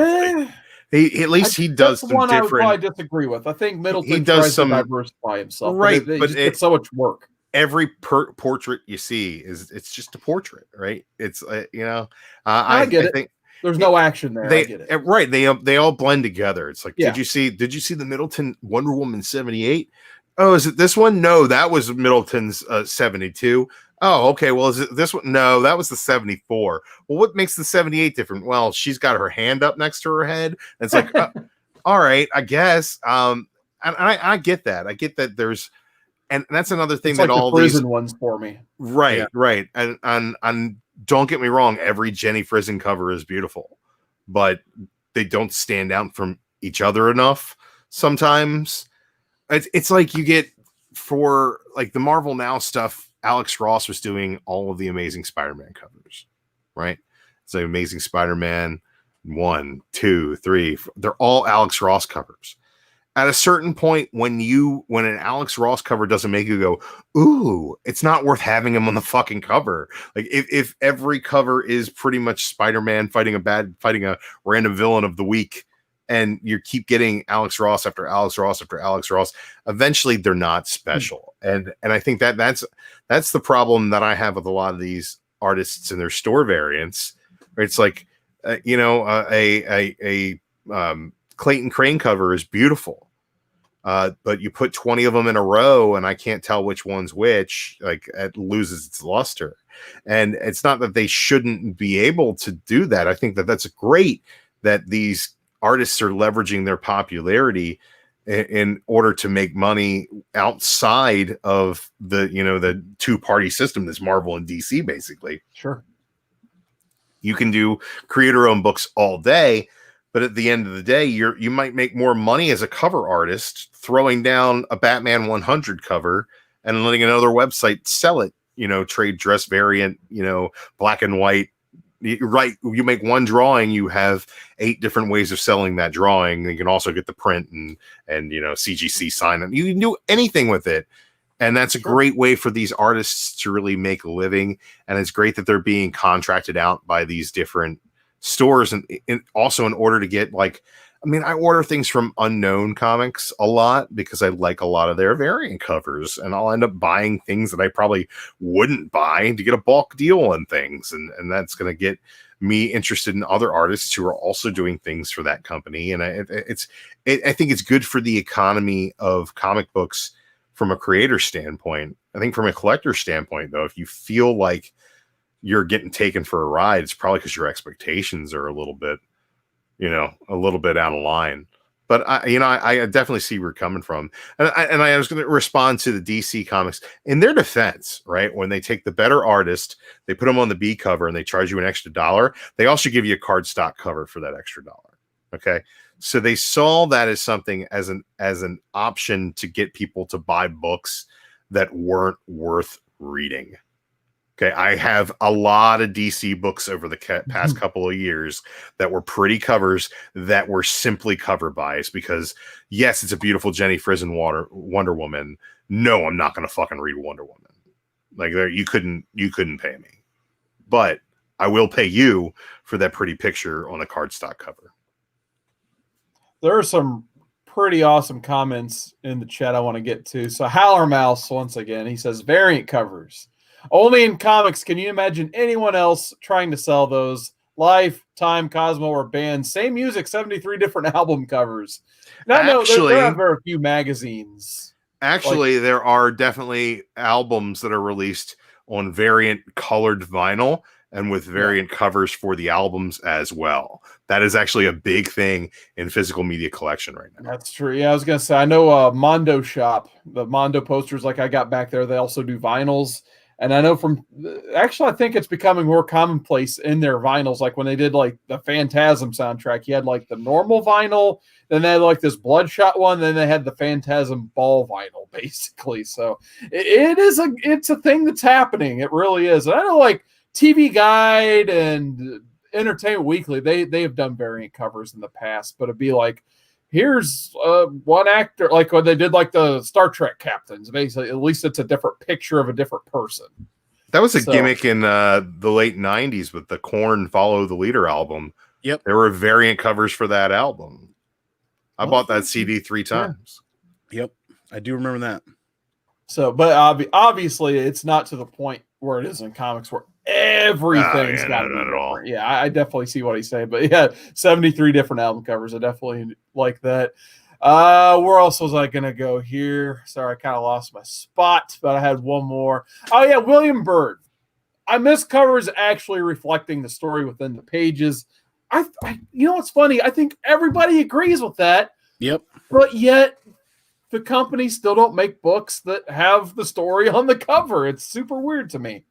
He does some one different. I disagree with. I think Middleton he does tries some, to diversify himself, right? But it's so much work. Every portrait you see it's just a portrait, right? It's I get it. Think there's no action there. I get it. Right? They all blend together. It's like, did you see the Middleton Wonder Woman 78? Oh, is it this one? No, that was Middleton's 72. Oh, okay. Well, is it this one? No, that was the 74. Well, what makes the 78 different? Well, she's got her hand up next to her head. And it's like, all right, I guess. And I get that. I get that there's, and that's another thing that all the prison ones for me. Right, yeah. Right. And don't get me wrong, every Jenny Frison cover is beautiful, but they don't stand out from each other enough sometimes. It's like you get, for like the Marvel Now stuff, Alex Ross was doing all of the Amazing Spider-Man covers, right? So Amazing Spider-Man 1, 2, 3, they're all Alex Ross covers. At a certain point, when an Alex Ross cover doesn't make you go, ooh, it's not worth having him on the fucking cover. Like if every cover is pretty much Spider-Man fighting a random villain of the week, and you keep getting Alex Ross after Alex Ross after Alex Ross, eventually they're not special. And I think that's the problem that I have with a lot of these artists and their store variants. It's like, a Clayton Crane cover is beautiful, but you put 20 of them in a row and I can't tell which one's which. Like, it loses its luster. And it's not that they shouldn't be able to do that. I think that that's great that these artists are leveraging their popularity in order to make money outside of the two-party system that's Marvel and DC, basically. Sure. You can do creator-owned books all day, but at the end of the day, you might make more money as a cover artist throwing down a Batman 100 cover and letting another website sell it, trade dress variant, black and white. Right, you make one drawing, you have 8 different ways of selling that drawing. You can also get the print and CGC sign it. You can do anything with it, and that's a great way for these artists to really make a living. And it's great that they're being contracted out by these different stores, and also in order to get, like, I order things from Unknown Comics a lot because I like a lot of their variant covers, and I'll end up buying things that I probably wouldn't buy to get a bulk deal on things. And that's going to get me interested in other artists who are also doing things for that company. And I think it's good for the economy of comic books from a creator standpoint. I think from a collector standpoint, though, if you feel like you're getting taken for a ride, it's probably because your expectations are a little bit out of line. But I definitely see where you're coming from, and I was going to respond to the DC Comics in their defense, right? When they take the better artist, they put them on the B cover, and they charge you an extra $1. They also give you a cardstock cover for that extra $1. Okay, so they saw that as something as an option to get people to buy books that weren't worth reading. Okay, I have a lot of DC books over the past couple of years that were pretty covers that were simply cover buys because, yes, it's a beautiful Jenny Frison Wonder Woman. No, I'm not going to fucking read Wonder Woman. Like you couldn't pay me, but I will pay you for that pretty picture on a cardstock cover. There are some pretty awesome comments in the chat I want to get to. So Howler Mouse, once again, he says variant covers. Only in comics can you imagine anyone else trying to sell those. Life, Time, Cosmo, or Band. Same music, 73 different album covers. Now, no, there are very few magazines. Actually, there are definitely albums that are released on variant colored vinyl and with variant covers for the albums as well. That is actually a big thing in physical media collection right now. That's true. Yeah, I was going to say, I know Mondo Shop, the Mondo posters like I got back there, they also do vinyls. And I know I think it's becoming more commonplace in their vinyls. Like when they did like the Phantasm soundtrack, you had like the normal vinyl, then they had like this Bloodshot one, then they had the Phantasm ball vinyl, basically. So it's a thing that's happening. It really is. And I know like TV Guide and Entertainment Weekly, they have done variant covers in the past, but it'd be like, here's one actor, like when they did like the Star Trek captains, basically, at least it's a different picture of a different person. That was a gimmick in the late 90s with the Korn Follow the Leader album. Yep. There were variant covers for that album. I bought that CD 3 times. Yeah. Yep. I do remember that. So, but obviously it's not to the point where it is in comics where everything's got to be different. Yeah, I definitely see what he's saying. But yeah, 73 different album covers. I definitely like that. Where else was I going to go here? Sorry, I kind of lost my spot, but I had one more. Oh, yeah, William Byrd. I miss covers actually reflecting the story within the pages. You know what's funny? I think everybody agrees with that. Yep. But yet the companies still don't make books that have the story on the cover. It's super weird to me.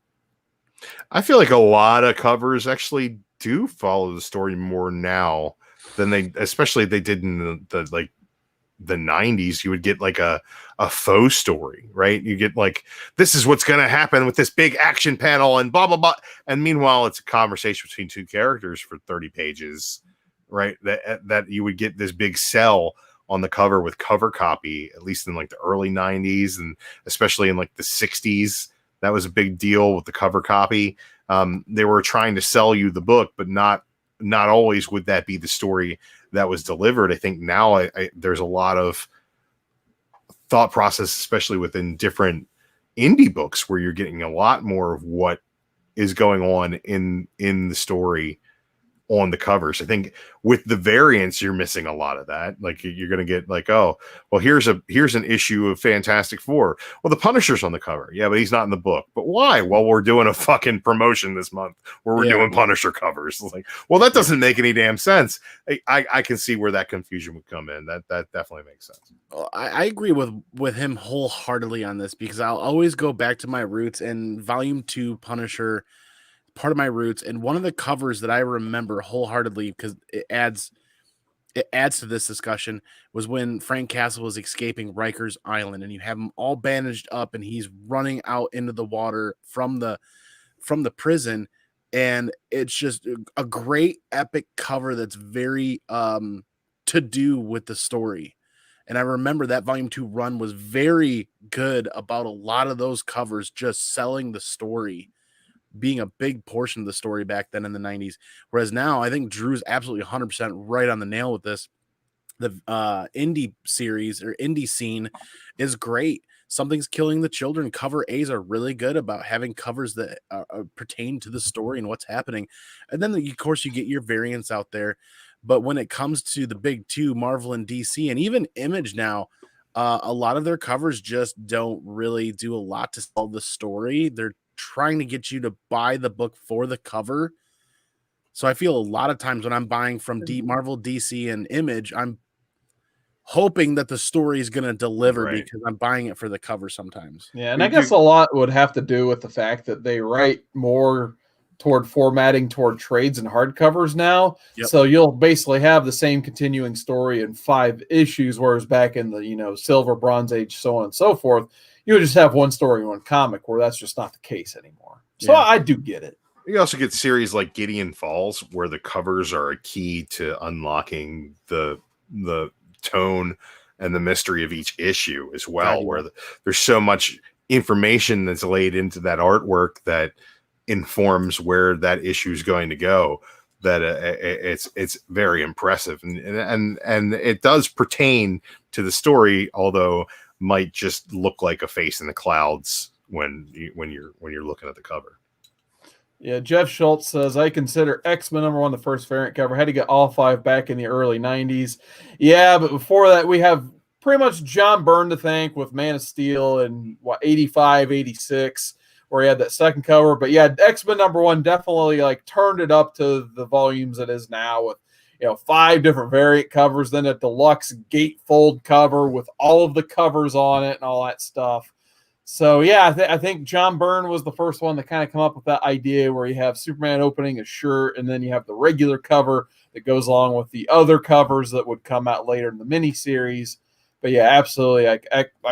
I feel like a lot of covers actually do follow the story more now than especially they did in the 90s. You would get like a faux story, right? You get like, this is what's going to happen with this big action panel and blah, blah, blah. And meanwhile, it's a conversation between two characters for 30 pages, right? That you would get this big sell on the cover with cover copy, at least in like the early 90s and especially in like the 60s. That was a big deal with the cover copy. They were trying to sell you the book, but not always would that be the story that was delivered. I think now there's a lot of thought process, especially within different indie books, where you're getting a lot more of what is going on in the story on the covers. I think with the variants, you're missing a lot of that. Like you're going to get like, oh, well, here's an issue of Fantastic Four. Well, the Punisher's on the cover. Yeah, but he's not in the book. But why? Well, we're doing a fucking promotion this month where we're doing Punisher covers. It's like, well, that doesn't make any damn sense. I can see where that confusion would come in. That definitely makes sense. Well, I agree with him wholeheartedly on this because I'll always go back to my roots, and Volume 2 Punisher, part of my roots, and one of the covers that I remember wholeheartedly because it adds to this discussion was when Frank Castle was escaping Rikers Island, and you have him all bandaged up, and he's running out into the water from the prison, and it's just a great epic cover that's very to do with the story. And I remember that Volume 2 run was very good about a lot of those covers just selling the story, being a big portion of the story back then in the 90s. Whereas now I think Drew's absolutely 100% right on the nail with this. The indie series or indie scene is great. Something's Killing the Children. Cover A's are really good about having covers that pertain to the story and what's happening. And then, of course, you get your variants out there. But when it comes to the big two, Marvel and DC, and even Image now, a lot of their covers just don't really do a lot to sell the story. They're trying to get you to buy the book for the cover. So I feel a lot of times when I'm buying from Marvel, DC, and Image, I'm hoping that the story is going to deliver Right. because I'm buying it for the cover sometimes. Yeah, and I guess a lot would have to do with the fact that they write more toward formatting toward trades and hardcovers now. Yep. So you'll basically have the same continuing story in 5 issues, whereas back in the Silver, Bronze Age, so on and so forth, you would just have one story in one comic, where that's just not the case anymore. So Yeah. I do get it. You also get series like Gideon Falls, where the covers are a key to unlocking the tone and the mystery of each issue as well, where there's so much information that's laid into that artwork that informs where that issue is going to go, that it's very impressive, and it does pertain to the story, although might just look like a face in the clouds when you're looking at the cover. Yeah, Jeff Schultz says, I consider X-Men #1 the first variant cover. Had to get all 5 back in the early 90s. Yeah, but before that, we have pretty much John Byrne to thank with Man of Steel in 85, 86, where he had that second cover. But yeah, X-Men #1 definitely like turned it up to the volumes it is now with 5 different variant covers, then a deluxe gatefold cover with all of the covers on it and all that stuff. So yeah, I think John Byrne was the first one to kind of come up with that idea where you have Superman opening a shirt and then you have the regular cover that goes along with the other covers that would come out later in the miniseries. But yeah, absolutely. I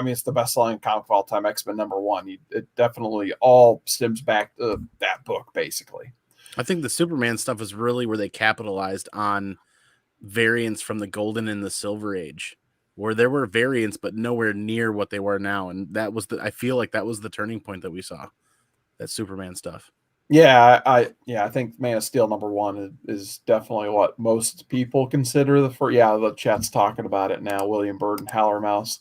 mean, it's the best-selling comic of all time, X-Men #1. It definitely all stems back to that book, basically. I think the Superman stuff is really where they capitalized on variants from the Golden and the Silver Age, where there were variants, but nowhere near what they were now. And that was I feel like that was the turning point that we saw, that Superman stuff. Yeah, I think Man of Steel #1 is definitely what most people consider the first. Yeah, the chat's talking about it now. William Bird and Howler Mouse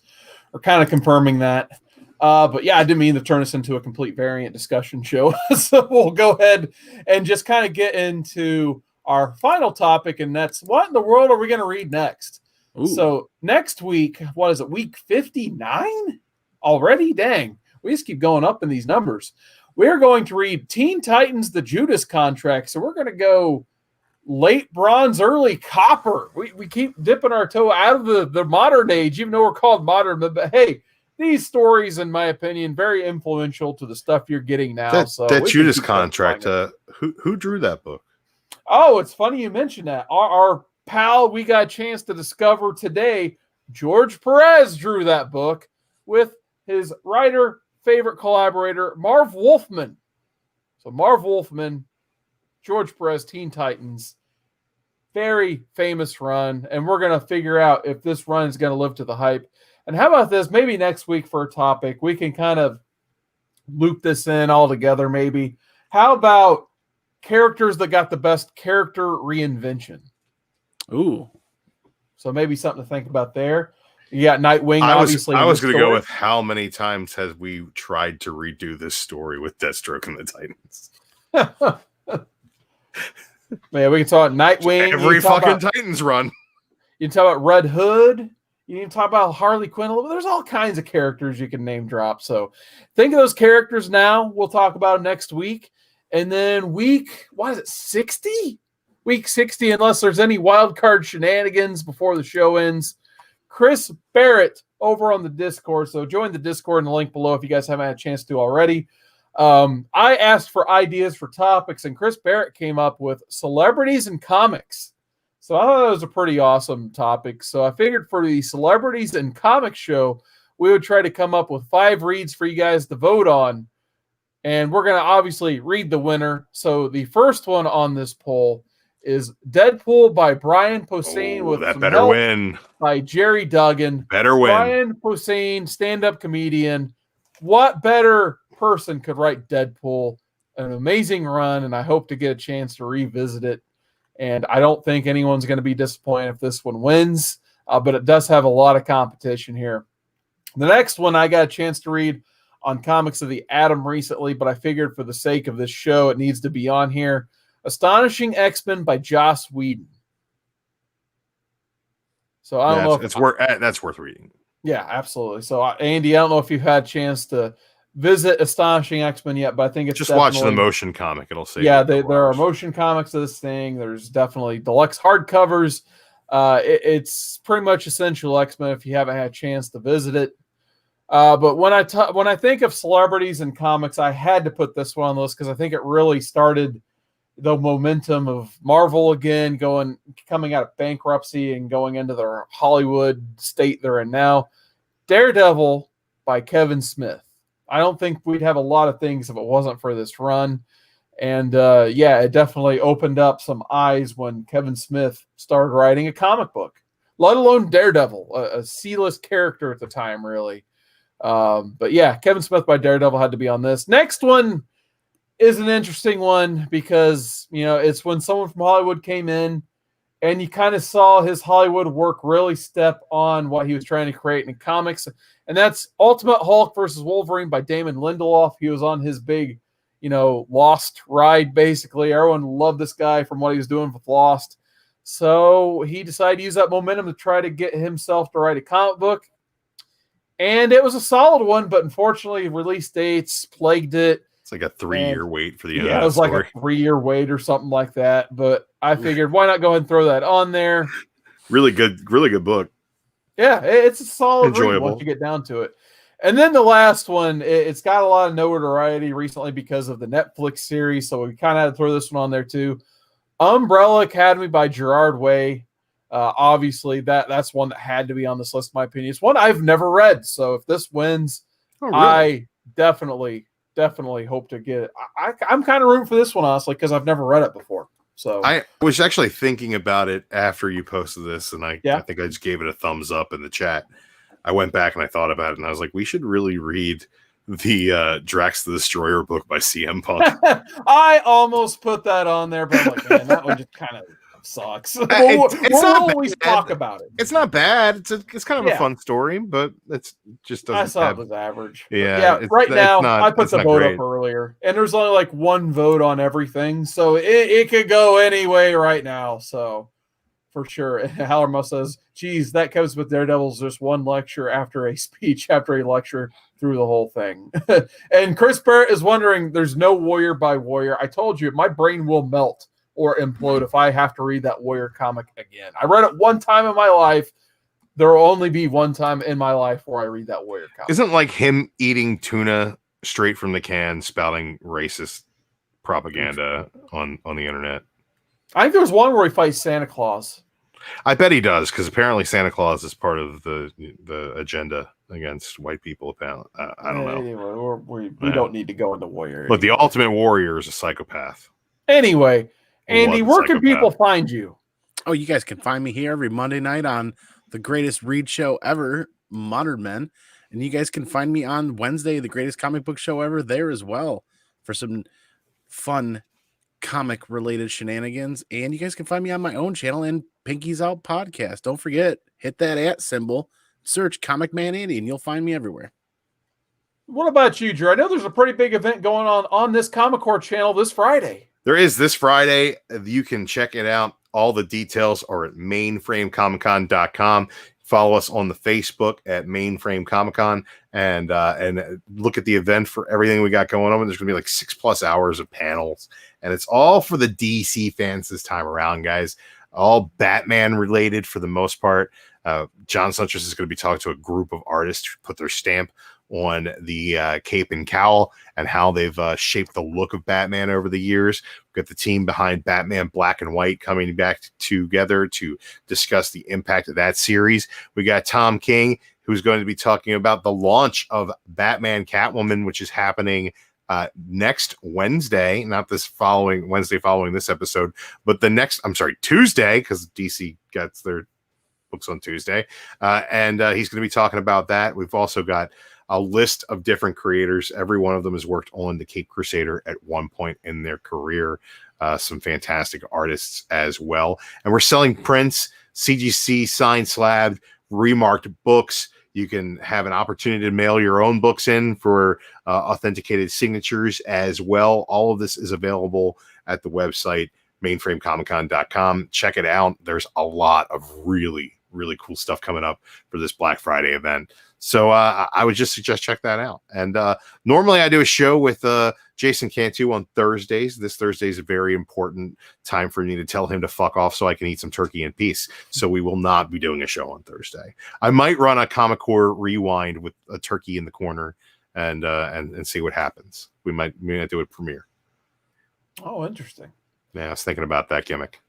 are kind of confirming that. But yeah, I didn't mean to turn this into a complete variant discussion show. So we'll go ahead and just kind of get into our final topic, and that's what in the world are we going to read next? Ooh. So next week, what is it, week 59 already? Dang, we just keep going up in these numbers. We're going to read Teen Titans, the Judas Contract. So we're going to go late bronze, early copper. We keep dipping our toe out of the modern age, even though we're called modern. But hey, these stories, in my opinion, very influential to the stuff you're getting now. That Judas Contract, who drew that book? Oh, it's funny you mentioned that. Our pal we got a chance to discover today, George Perez, drew that book with his writer, favorite collaborator, Marv Wolfman. So Marv Wolfman, George Perez, Teen Titans, very famous run, and we're going to figure out if this run is going to live to the hype. And how about this? Maybe next week for a topic, we can kind of loop this in all together maybe. How about characters that got the best character reinvention? Ooh. So maybe something to think about there. You got Nightwing, obviously. I was going to go story. with how many times has we tried to redo this story with Deathstroke and the Titans? Man, we can talk about Nightwing. Every fucking Titans run. You can talk about Red Hood. You can talk about Harley Quinn. There's all kinds of characters you can name drop. So think of those characters now. We'll talk about them next week. And then week 60? Week 60, unless there's any wild card shenanigans before the show ends. Chris Barrett over on the Discord. So join the Discord in the link below if you guys haven't had a chance to already. I asked for ideas for topics, and Chris Barrett came up with celebrities and comics. So I thought that was a pretty awesome topic. So I figured for the celebrities and comics show, we would try to come up with 5 reads for you guys to vote on. And we're going to obviously read the winner. So the first one on this poll is Deadpool by Brian Posehn with that some better help win by Jerry Duggan. Better win. Brian Posehn, stand-up comedian. What better person could write Deadpool? An amazing run, and I hope to get a chance to revisit it. And I don't think anyone's going to be disappointed if this one wins, but it does have a lot of competition here. The next one I got a chance to read on Comics of the Atom recently, but I figured for the sake of this show, it needs to be on here. Astonishing X-Men by Joss Whedon. So I don't know if that's worth reading. Yeah, absolutely. So Andy, I don't know if you've had a chance to visit Astonishing X-Men yet, but I think it's just watch the motion comic. It'll say there are motion comics of this thing. There's definitely deluxe hardcovers. It's pretty much Essential X-Men if you haven't had a chance to visit it. But when I think of celebrities in comics, I had to put this one on the list because I think it really started the momentum of Marvel again, coming out of bankruptcy and going into their Hollywood state they're in now. Daredevil by Kevin Smith. I don't think we'd have a lot of things if it wasn't for this run. And it definitely opened up some eyes when Kevin Smith started writing a comic book, let alone Daredevil, a C-list character at the time, really. But yeah, Kevin Smith by Daredevil had to be on this. Next one is an interesting one because, it's when someone from Hollywood came in and you kind of saw his Hollywood work really step on what he was trying to create in comics. And that's Ultimate Hulk versus Wolverine by Damon Lindelof. He was on his big, Lost ride, basically. Everyone loved this guy from what he was doing with Lost. So he decided to use that momentum to try to get himself to write a comic book. And it was a solid one, but unfortunately, release dates plagued it. It's like a 3-year wait for the end. Yeah, it was like a 3-year wait or something like that. But I figured, why not go ahead and throw that on there? Really good book. Yeah, it's a solid enjoyable read once you get down to it. And then the last one, it's got a lot of notoriety recently because of the Netflix series, so we kind of had to throw this one on there too. Umbrella Academy by Gerard Way. Obviously, that's one that had to be on this list, in my opinion. It's one I've never read, so if this wins, really? I definitely hope to get it. I'm kind of rooting for this one, honestly, because I've never read it before. So I was actually thinking about it after you posted this, and I think I just gave it a thumbs up in the chat. I went back and I thought about it, and I was like, we should really read the Drax the Destroyer book by CM Punk. I almost put that on there, but I'm like, man, that one just kind of sucks. We'll always talk about it. It's not bad. It's kind of a fun story, but it's just doesn't. I saw it was average. Yeah, right now I put the vote up earlier, and there's only like one vote on everything, so it could go any way right now. So for sure, Hallermo says, "Geez, that Kevin Smith Daredevil's just one lecture after a speech after a lecture through the whole thing." And Chris Barrett is wondering, "There's no Warrior by Warrior." I told you, my brain will melt or implode if I have to read that Warrior comic again. I read it one time in my life. There will only be one time in my life where I read that Warrior comic. Isn't like him eating tuna straight from the can, spouting racist propaganda on the internet? I think there's one where he fights Santa Claus. I bet he does, because apparently Santa Claus is part of the agenda against white people. Apparently, I don't know. Anyway, we don't need to go into Warrior. Look, the Ultimate Warrior is a psychopath. Anyway, Andy, where can people find you? Oh, you guys can find me here every Monday night on the greatest read show ever, Modern Men. And you guys can find me on Wednesday, the greatest comic book show ever, there as well, for some fun comic-related shenanigans. And you guys can find me on my own channel and Pinky's Out Podcast. Don't forget, hit that @ symbol, search ComicManAndy, and you'll find me everywhere. What about you, Drew? I know there's a pretty big event going on this Comic Core channel this Friday. There is this Friday. You can check it out. All the details are at mainframecomiccon.com. Follow us on the Facebook at Mainframe Comic Con and look at the event for everything we got going on. There's going to be like 6+ hours of panels, and it's all for the DC fans this time around, guys. All Batman related for the most part. John Suntress is going to be talking to a group of artists who put their stamp on the cape and cowl and how they've shaped the look of Batman over the years. We've got the team behind Batman Black and White coming back together to discuss the impact of that series. We got Tom King, who's going to be talking about the launch of Batman Catwoman, which is happening next Wednesday, not this following Wednesday following this episode, but Tuesday, because DC gets their books on Tuesday. And he's going to be talking about that. We've also got a list of different creators. Every one of them has worked on the Cape Crusader at one point in their career. Some fantastic artists as well. And we're selling prints, CGC, signed slab, remarked books. You can have an opportunity to mail your own books in for authenticated signatures as well. All of this is available at the website, mainframecomiccon.com. Check it out. There's a lot of really really cool stuff coming up for this Black Friday event. So I would just suggest check that out. And normally I do a show with Jason Cantu on Thursdays. This Thursday is a very important time for me to tell him to fuck off so I can eat some turkey in peace. So we will not be doing a show on Thursday. I might run a Comic Core rewind with a turkey in the corner and see what happens. We might do a premiere. Oh, interesting. Yeah, I was thinking about that gimmick.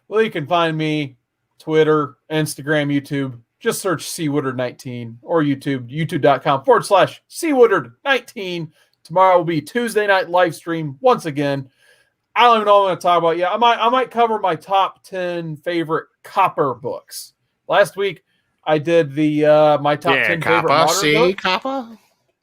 Well, you can find me Twitter, Instagram, YouTube. Just search cwoodard19 or youtube.com/cwoodard19. Tomorrow will be Tuesday night live stream once again. I don't even know what I'm going to talk about yet. I might cover my top 10 favorite copper books. Last week I did the my top 10 favorite modern books. Copper.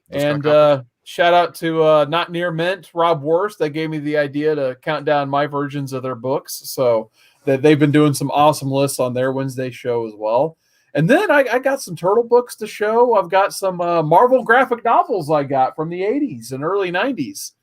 And shout out to Not Near Mint, Rob Worst. They gave me the idea to count down my versions of their books. So that they've been doing some awesome lists on their Wednesday show as well. And then I got some Turtle books to show. I've got some Marvel graphic novels I got from the 80s and early 90s.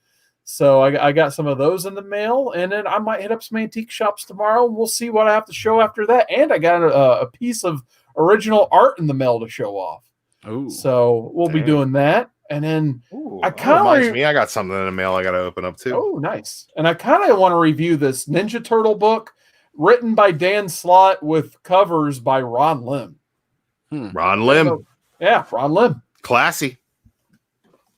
So I got some of those in the mail. And then I might hit up some antique shops tomorrow. We'll see what I have to show after that. And I got a piece of original art in the mail to show off. Ooh, so we'll be doing that. And then I kind of I got something in the mail I got to open up too. Oh, nice. And I kind of want to review this Ninja Turtle book written by Dan Slott with covers by Ron Lim. Ron Lim. Yeah, Ron Lim. Classy.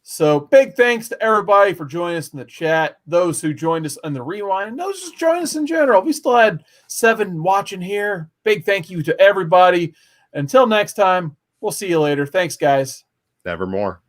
So big thanks to everybody for joining us in the chat. Those who joined us in the rewind, and those who joined us in general. We still had 7 watching here. Big thank you to everybody. Until next time, we'll see you later. Thanks, guys. Nevermore.